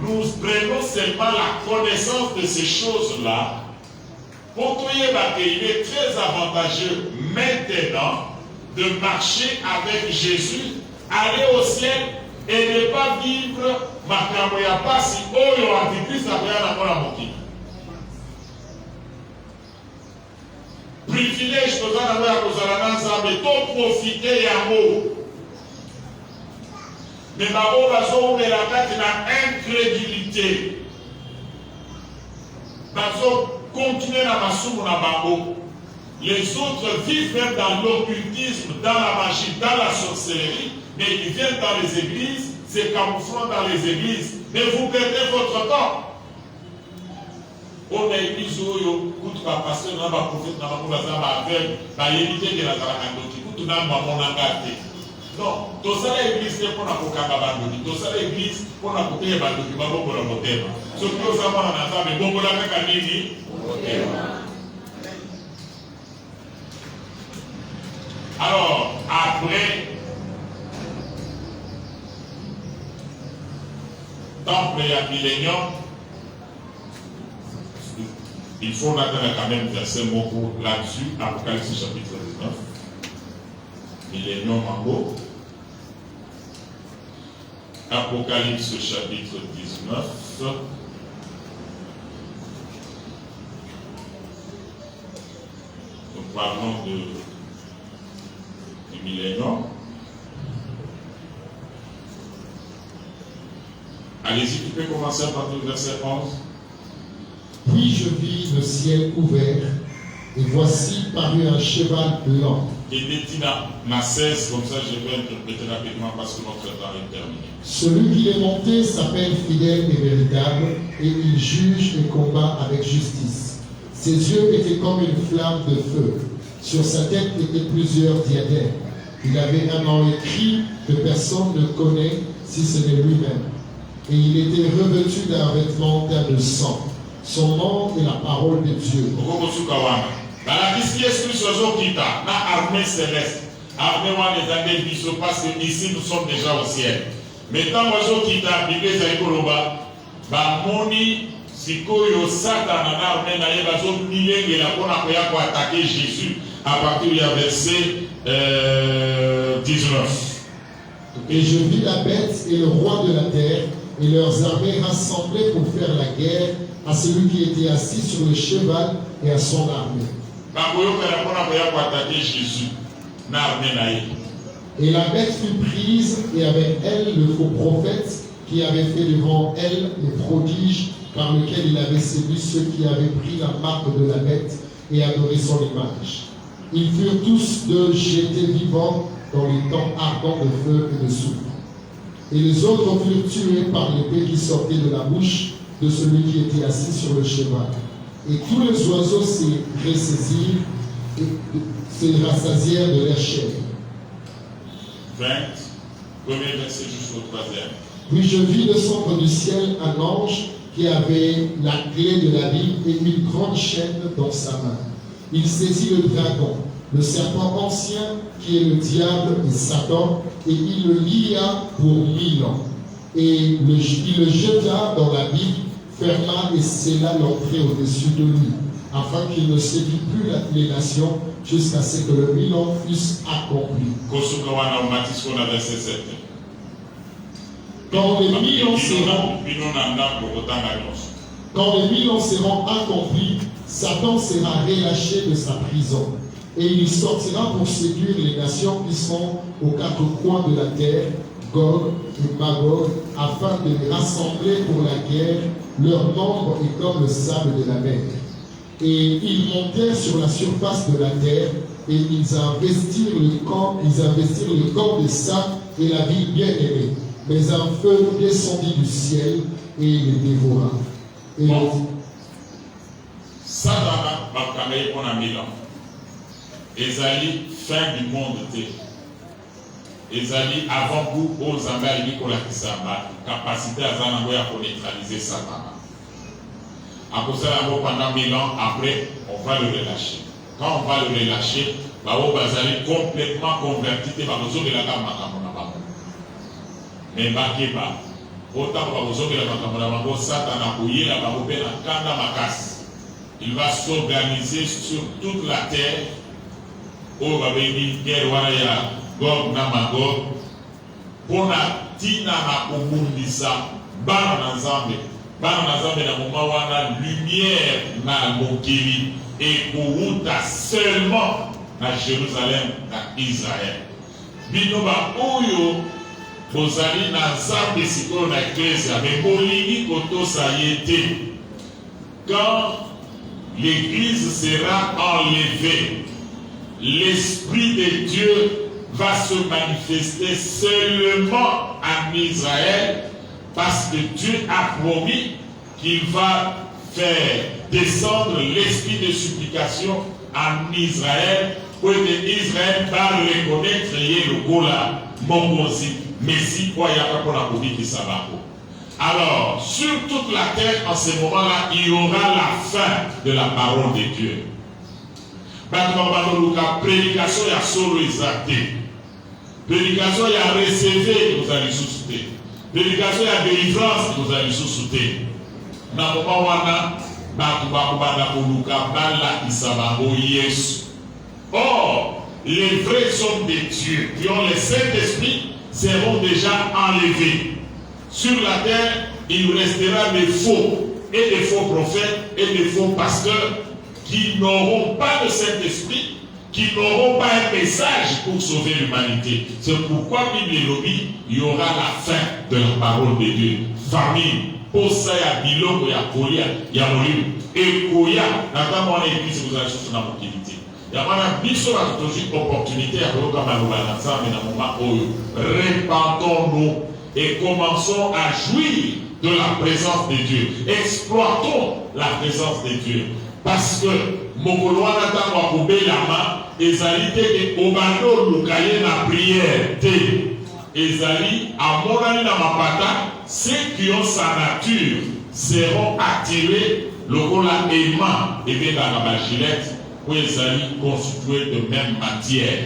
nous prenons seulement la connaissance de ces choses-là. Pour tout il est très avantageux maintenant de marcher avec Jésus, aller au ciel et ne pas vivre makambo ya pasi oyo antichrist akoya na mona mokili. Privilège toza na ya kozala na Nzambe to profiter yango. Mais bango bazowumela kati na incrédulité. Bazo continuer na masumu na bango. Les autres vivent même dans l'occultisme, dans la magie, dans la sorcellerie, mais ils viennent dans les églises, c'est camouflant dans les églises. Mais vous perdez votre temps. On a église où il y a un pasteur, un prophète, un aveugle, un évité de la Zarakandoki, tout le monde a gâté. Non, tout ça l'église c'est pour la Kokanga, tout ça l'église pour la Kokanga, pour la Motema. Ce que nous avons en attendant, mais bon, pour la Kakandini, alors, après, temple et millénium, il faut attendre quand même verser un mot là-dessus, Apocalypse chapitre 19, millénium en haut, Apocalypse chapitre 19, nous parlons du millénium. Allez-y, tu peux commencer à partir du verset 11. Puis je vis le ciel ouvert, et voici parut un cheval blanc. Et Détina, ma 16, comme ça je vais interpréter rapidement parce que notre temps est terminé. Celui qui est monté s'appelle fidèle et véritable, et il juge et combat avec justice. Ses yeux étaient comme une flamme de feu. Sur sa tête étaient plusieurs diadèmes. Il avait un nom écrit que personne ne connaît si ce n'est lui-même. Et il était revêtu d'un vêtement teint de sang. Son nom est la parole de Dieu. Armée céleste. Armée parce que ici nous sommes déjà au ciel. Mais quand nous quittons, sikoyo Satan na armée na ye bazo milengela pona koya ko attaquer Jésus à partir du verset 19. Et je vis la bête et le roi de la terre et leurs armées rassemblées pour faire la guerre à celui qui était assis sur le cheval et à son armée. Et la bête fut prise et avec elle le faux prophète qui avait fait devant elle les prodiges par lesquels il avait séduit ceux qui avaient pris la marque de la bête et adoré son image. Ils furent tous deux jetés vivants dans les temps ardents de feu et de soufre. Et les autres furent tués par l'épée qui sortait de la bouche de celui qui était assis sur le cheval. Et tous les oiseaux s'y ressaisirent se rassasièrent de leur chair. 20, premier verset jusqu'au 3e. Puis je vis descendre du ciel un ange qui avait la clé de la vie et une grande chaîne dans sa main. Il saisit le dragon, le serpent ancien qui est le diable et Satan, et il le lia pour 1000 ans. Et il le jeta dans la vie, ferma et scella l'entrée au-dessus de lui, afin qu'il ne séduise plus les nations jusqu'à ce que le 1000 ans fussent accomplis. Quand les 1000 ans seront accomplis, Satan sera relâché de sa prison et il sortira pour séduire les nations qui sont aux quatre coins de la terre, Gog et Magog, afin de les rassembler pour la guerre. Leur nombre est comme le sable de la mer. Et ils montèrent sur la surface de la terre et ils investirent le corps des saints et la ville bien-aimée. Mais un feu descendit du ciel et les dévora. Et Satan va travailler pendant 1000 ans. Ezali fin du monde. Ezali avant vous, aux Zambali, pour la capacité à Zanangoya pour neutraliser Satan. À cause de la mort pendant 1000 ans, après, on va le relâcher. Quand on va le relâcher, Bao Bazali complètement converti, Babozo de la Makamona. Mais Bakeba, autant Babozo de la Makamona, Satan a couillé la Babopé en Kanda Makas. Il va s'organiser sur toute la terre. Au Babéni, Gerwaya, Gog Namagog, pour la Tina na Obundisa, Bana Nazambe. Bana Nazambe na moment wana lumière na Mokili et Kourouta seulement na Jérusalem, na Israël. Binoba Oyo, Bozali Nazambe Siko na Ecclesia, mais Bolini Koto Sayete. Quand l'Église sera enlevée, l'Esprit de Dieu va se manifester seulement en Israël parce que Dieu a promis qu'il va faire descendre l'esprit de supplication en Israël pour que Israël va reconnaître le Gola, Mongozi, Messie, Koyaka pour la Kobi qui s'abat. Alors, sur toute la terre, en ce moment-là, il y aura la fin de la parole de Dieu. Prédication, il y a solo exacté. Prédication, il y a recevé, vous allez sous-souter. Prédication, il y a délivrance, vous allez sous-souter. Na moment wana, or, les vrais hommes de Dieu qui ont le Saint-Esprit seront déjà enlevés. Sur la terre, il restera des faux et des faux prophètes et des faux pasteurs qui n'auront pas de Saint-Esprit, qui n'auront pas un message pour sauver l'humanité. C'est pourquoi il y aura la fin de la parole de Dieu. Famine, posa ya biloko ya kolia ya molimo. Et koya, notamment en église, vous allez sur la mobilité. Il y a un biso à toute opportunité à coloca maloba ensemble dans le moment où répandons-nous et commençons à jouir de la présence de Dieu. Exploitons la présence de Dieu. Parce que Mokoloana Tango Akobe Lama, Ezali te Obando Lukaye na prière te. Ezali Amonani na Mapata, ceux qui ont sa nature seront attirés, le Kola aimant et bien dans la Gillette, où Ezali constitué de même matière.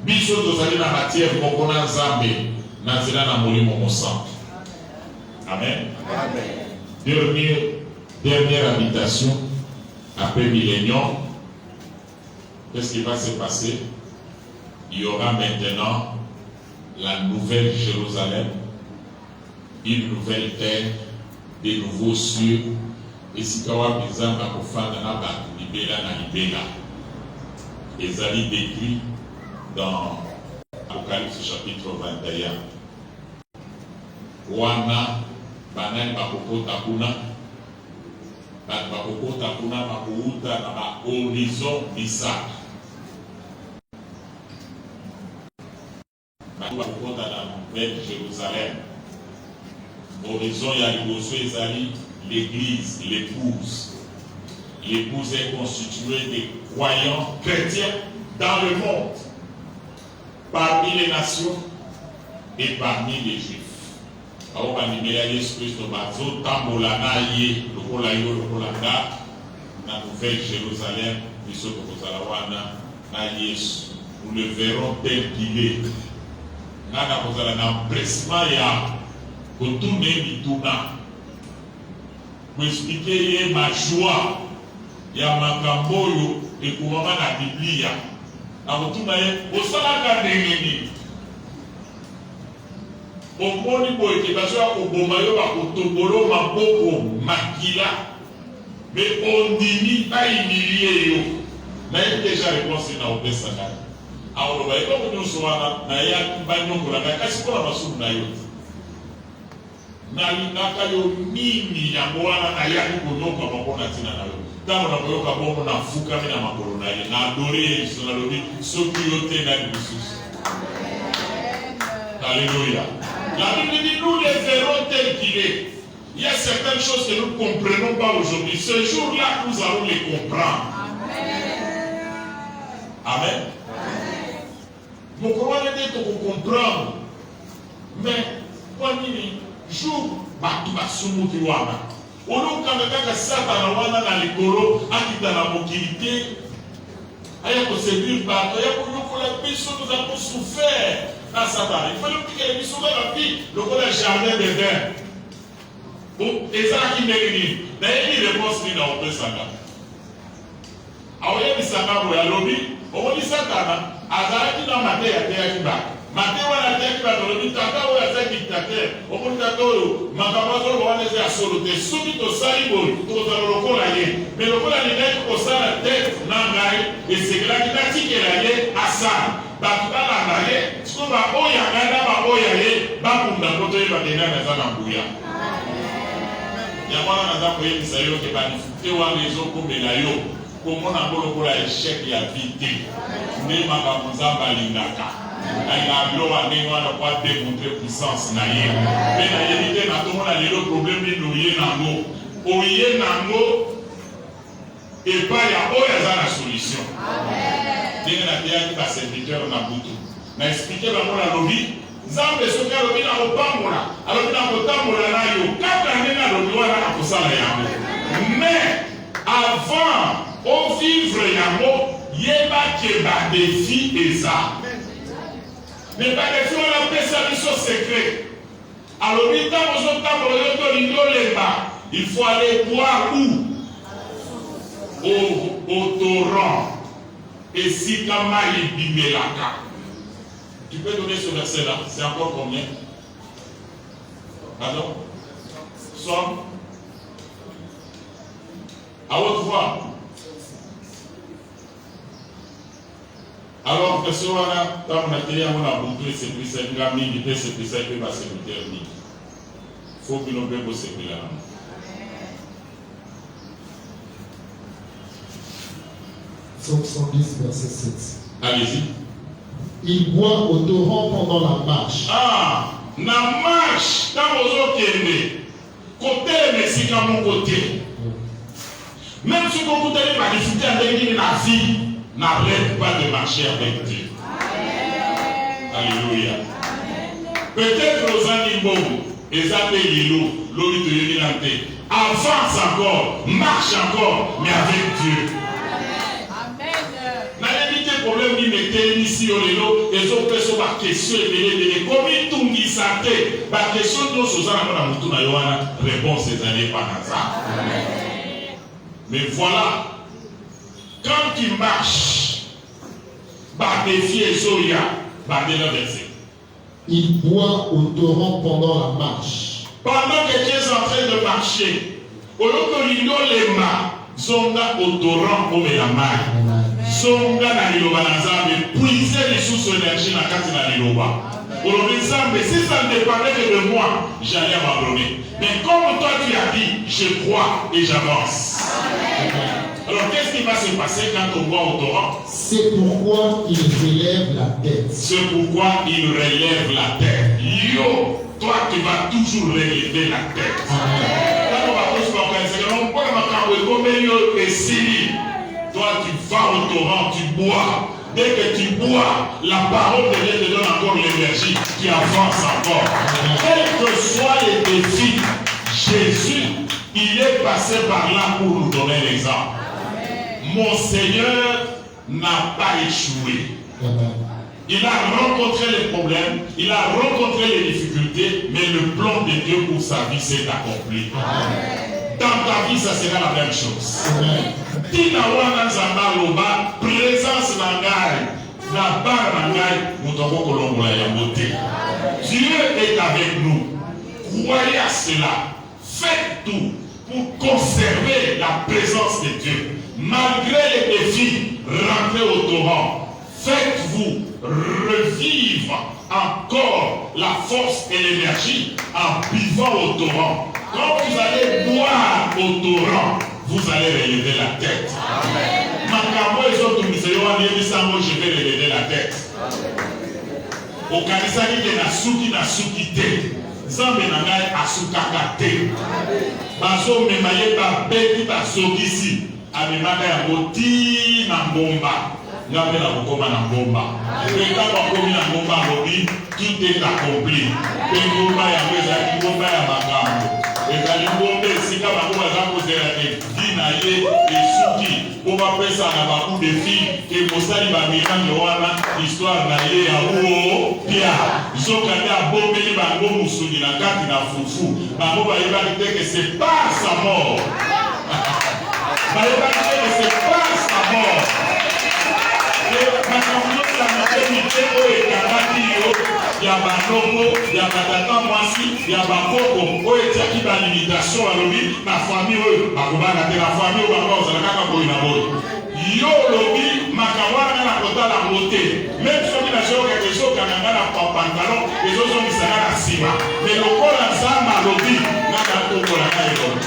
Biso Tozali na matière Mokona Zambe. Nazela na moli mon sang. Amen. Dernière habitation après millénium. Qu'est-ce qui va se passer? Il y aura maintenant la nouvelle Jérusalem, une nouvelle terre, des nouveaux cieux. Et si Kawa Bizan va faire Libéla na Libéla. Ezali décrit dans Apocalypse chapitre 21. Wana banani bakokota kuna bakouta na ba horizon bisaka bakokota na nouvelle Jérusalem. Horizon ya liboso ezali l'église, l'épouse. L'épouse est constituée de croyants, chrétiens, dans le monde, parmi les nations et parmi les Juifs. Alors, on va dire Jésus Christ, tambola na ye, lokola yo, lokola nga, na Nouvelle Jérusalem, biso tokozala wana na Yesu. Nous le verrons tel qu'il est. Nana kozala na empressement ya kotourne mituna. Pour expliquer ma joie ya makambo oyo ekomama na Biblia. Na kotuna ye osalaka ndenge nini. Omoni boye ke baso ya koboma yo bakotobolo maboko makila. Mais ondimi baimilie yo. Na ye déjà réponse na opesaka. Alors ba eko nyonso wana na ya banyokola kasi mpona masumu na yo. Nalingaka yo nini yango wana nayaki koyoka mpona ntina na yo. Ntango na koyoka bongo nafukami na makolo na ye na adore ye biso nalobi soki yo te nani lisusu. Alléluia. La Bible dit nous les verrons tel qu'il est. Il y a certaines choses que nous ne comprenons pas aujourd'hui. Ce jour-là, nous allons les comprendre. Amen. Vous comprenez que vous comprenez. Mais, pour nous, jour, Batubasumu Kiwana. On nous quand Satan wana na likolo, akita na mokilité. Aya ko séduire bato, aya ko yokola biso, nous avons souffert. Na Satan, il faut que les biso la vie, le jardin d'Éden. Et ça qui mérite, d'ailleurs, il réponse ni dans le Sanga. Alors, il y a des Sanga pour Yalobi, on dit Satana, Azara qui dans Maté a été Akiba. Maté ou a été Akiba, on dit Tata ou a été dictateur. On dit Tata ou Makabazo ou a été à Soloté. Soubi to Salibol, to Zalokolaye. Mais le Kola n'est qu'au sein de la tête, Nangaï, et c'est là qu'il a dit qu'elle allait à ça. Batuta Nangaï, ce qu'on va Oya, Gana, Oya, Bakunda, Koto, Bakena, Nazanambuya. Yamana naza koyebisa yo ke banifute wana ezokomela yo komona ngolokola échec ya vie te nde makambo nzambe alingaka alinga ndenge wana po adémontrer puissance na ye mpe nayebi te natomona lelo problème nini oye nango oye nango epai ya oyo aza na solution ndenge nateyaki baserviteur na butu na explike bango nalobi Nzambe soki alobi na kopambola alobi na kotambola na yo kaka ndenge alobi wana na kosala yango mais avant ovivre yango yeba ke badefi eza mais badefi wana apesa biso secret alobi ntango ozotambola yo tolingi olemba il faut aller boire où au torrent esika mai ebimelaka. Tu peux donner ce verset-là? C'est encore combien? Pardon? Somme? À haute voix. Alors, verset wana, tant qu'on a été à mon aboutou, c'est plus simple, la mine, c'est plus simple, ma sécurité. Il faut que nous puissions se sécurité. Somme 110, verset 7. Allez-y. Il boit au torrent pendant la marche. Ah, na marche, dans vos autres côté, mais c'est comme mon côté. Même si vous avez des difficultés avec la vie, n'arrête pas de marcher avec Dieu. Alléluia. Peut-être aux animaux, les appels, avance encore, marche encore, mais avec Dieu. Problème qui mettait ici au lelo et ont fait sur la question et comme il tout dit ça la question de nos à la moutouna yoana réponse des années par hasard. Mais voilà, quand tu marches, bah défi et soya, bah déjà versé. Il boit au torrent pendant la marche. Pendant que tu es en train de marcher, au lieu que l'îlot les mains, zonga au torrent comme la main. Songa na liloba na Nzambe, puiser les sources d'énergie na kati na liloba. Aujourd'hui Nzambe, si ça ne dépendait que de moi, j'allais m'abandonner. Mais comme toi tu as dit, je crois et j'avance. Alors qu'est-ce qui va se passer quand on voit au torrent? C'est pourquoi il relève la tête. C'est pourquoi il relève la tête. Yo, toi tu vas toujours relever la tête. Quand on va tous faire un peu, on va faire un peu, Toi, tu vas au torrent, tu bois. Dès que tu bois, la parole de Dieu te donne encore l'énergie qui avance encore. Quels que soient les défis, Jésus, il est passé par là pour nous donner l'exemple. Mon Seigneur n'a pas échoué. Il a rencontré les problèmes, il a rencontré les difficultés, mais le plan de Dieu pour sa vie s'est accompli. Dans ta vie, ça sera la même chose. Tina wana nzamba loba présence na ngai na bar na ngai mutoko kolongola ya beauté. Dieu est avec nous. Croyez à cela. Faites tout pour conserver la présence de Dieu. Malgré les défis, rentrez au torrent. Faites-vous revivre encore la force et l'énergie en buvant au torrent. Quand vous allez boire au torrent, vous allez relever la tête. Makambo et autres je vais relever la tête. Au kanisani de nasuki te. Zambe na ngai asukaka te. Bazo memaye ba beti basokisi. Amemaka ya moti na ngomba. Ngabe na kokoma na ngomba. Peka bakomi na ngomba lobi tout est accompli. Ngomba ya weza ngomba ya makambo. Ezali ngombe esika bango baza kozela te dina ye esuki po bapesa na bacoup de fille ke mosali bamiracle wana histoire na ye ya uo pia zoka nde abombeli bango musuni na kati na fufu bango bayebaki te ke c'est pas sa mort bayebaki te ke c'est pas sa mort makambo nyonso ya maternité oyo ekangaki yo ya banongo ya batata mwasi ya bakoko oyo etiaki balimitation alobi na famille oyo bakobanga te na famille oyo bango ozala kaka boyi na boyi yo olobi makambo wana na kotala ngo te meme soki nazokaka ezokanga nga na pantalon ezozongisa nga na nsima me lokola nzambe alobi ngaka tokola nga elolo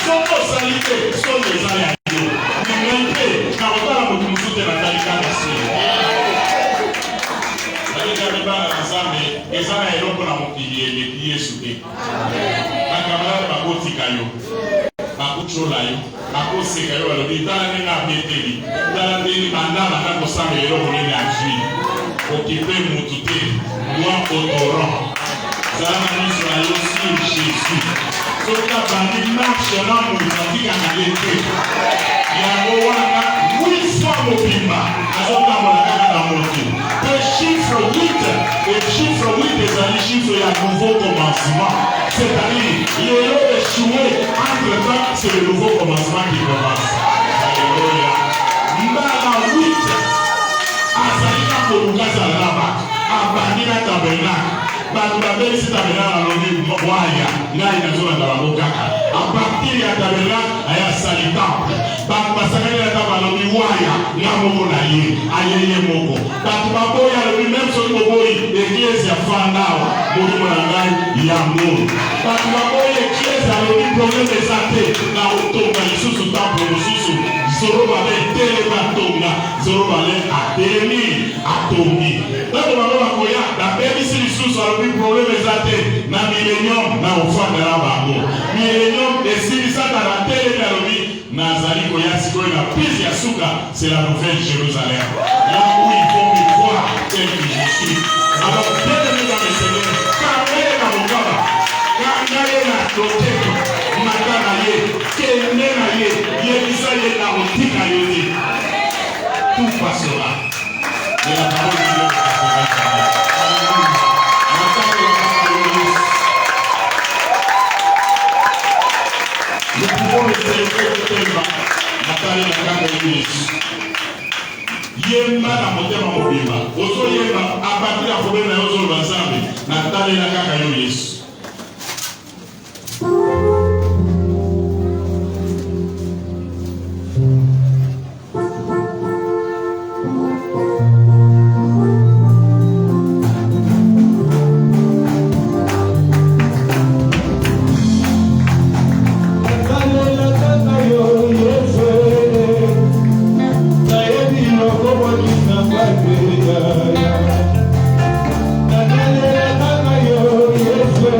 soko osali te soki eza ya yo ngai te na kotala motu mosu te natali kaka se eza na eloko na mokili eleki yesu te bakamala bakotika yo bakotrola yo bakoseka yo balobi tala ndenge abeteli tala ndenge bandala nga kosamba eloko nini azwi okipe mutu te loi otoran zala na miso na yo sur jésus soki abandi marche na moto atikanga ye te yango wana 8 fois mobimba azotambola kaka na moto. Le chiffre 8, le chiffre 8 est un chiffre à nouveau commencement. C'est-à-dire, il est échoué. Entre-temps, c'est le nouveau commencement qui commence. Alléluia. Mbala 8, Azalina Kolukaza Lama, Abanina Tabernacle. Babeli si tabernacle alobi waya, ngai nazona ndabokaka. A partir ya tabernacle aya sali temple. Basakani ya tabernacle alobi waya, ngamoko na ye, ayeye moko. Baboya alobi même soki boboyi, église ya fandawa, molimo na ngai ya ngolo. Baboya église alobi problème eza te, na otonga lisusu temple mosusu. Zorobale telema tonga, Zorobale atelemi atongi. Tanto bango bakoya, babebisi lisusu alobi problème eza te, na millénium na ofandela bango. Millénium esilisaka na telemi alobi, nazali koya sikoyo na prise ya suka, c'est la nouvelle Jérusalem. Là où ils vont me voir tel que je suis. Alors, bien-aimés dans le Seigneur, kangele na mokaba, kangele na toteko, makana ye, kende na ye, yebisa ye na otika yo te. Tout passera. Et la parole de Dieu passera. Nous pouvons le célébrer de Temba, Nathalie Nakanga Yesu. Yemba na motema mobimba. Ozo yemba, à partir ya problème na yozo lwanzambe, Nathalie Nakanga Yesu. Yes,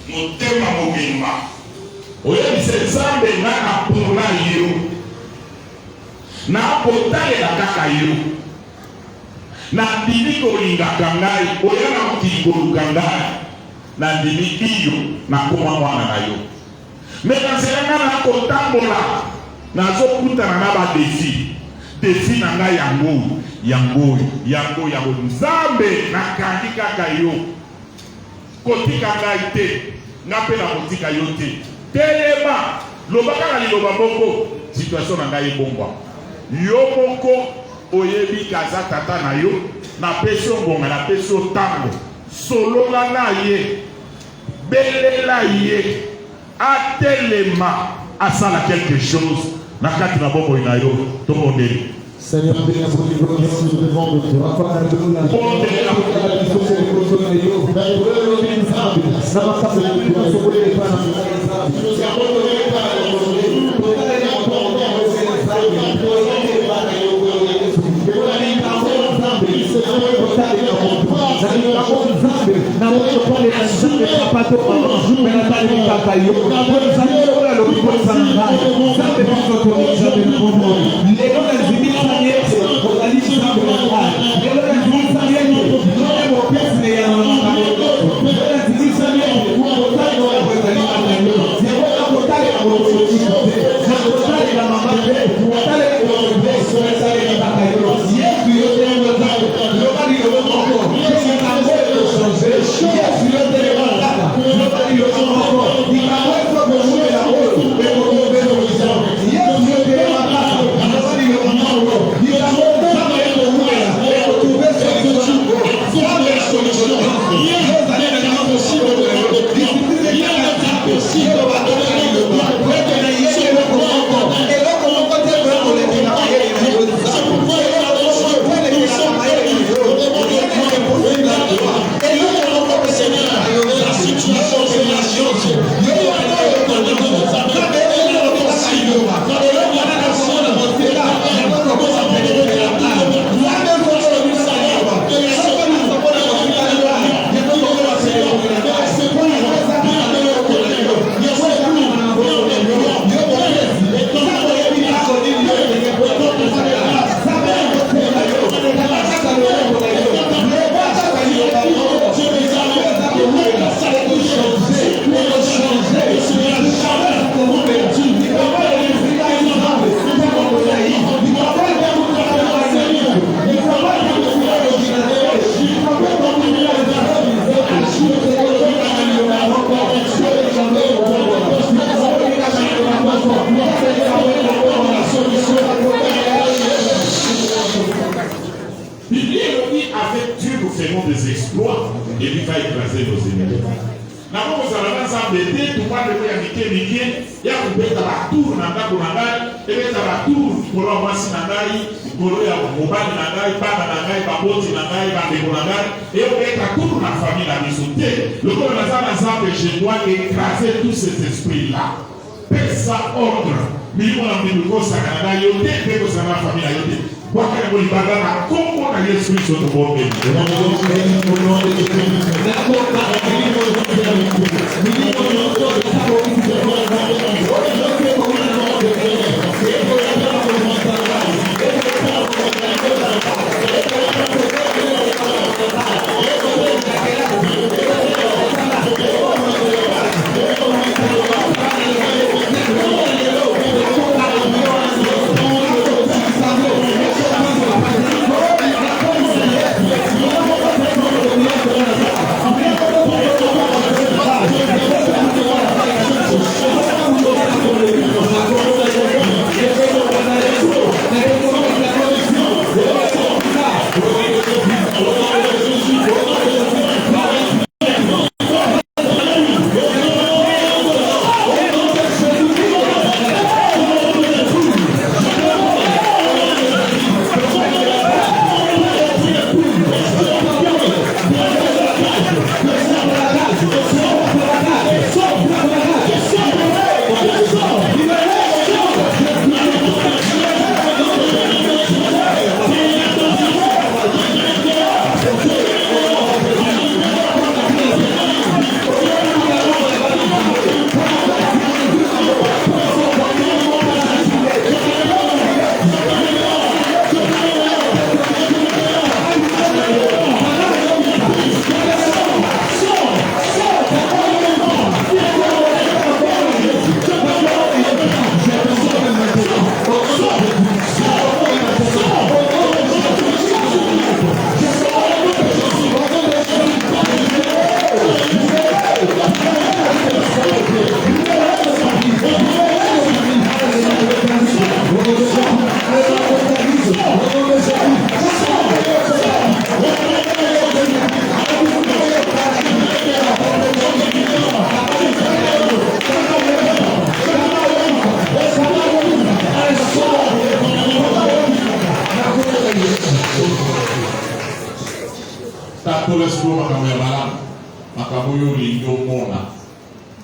motema mobimba oyebisa nzambe nga napona yo nakotalela kaka yo nandimi kolingaka ngai oya na mokili koluka ngai nandimi iyo nakoma mwana na yo me na nzela nga nakotambola nazokutana na badefi na ngai yango nzambe nakangi kaka yo kotika ngai te nga mpe na kotika yo te telema loba kaka liloba moko situation na ngai ebombwa yo moko oyebi kaza tata na yo napesi yo ngonga napesi yo ntango solola na ye belela ye atelema asala quelque chose na kati na bomoi na yo tobondeli Seigneur, bénis pour les gloires nous devons de toi. Je dois écraser tous ces esprits-là. Pesa ordre. Milieu na milieu sakana yote peko sana famille yote. Kwa kwa libanga na Kongo na Yesu Kristo tubombe.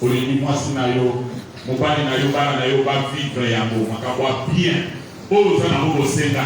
olingi mwasi na yo mobali na yo bana na yo bavivre yango makambo ya bien oyo oza nango kosenga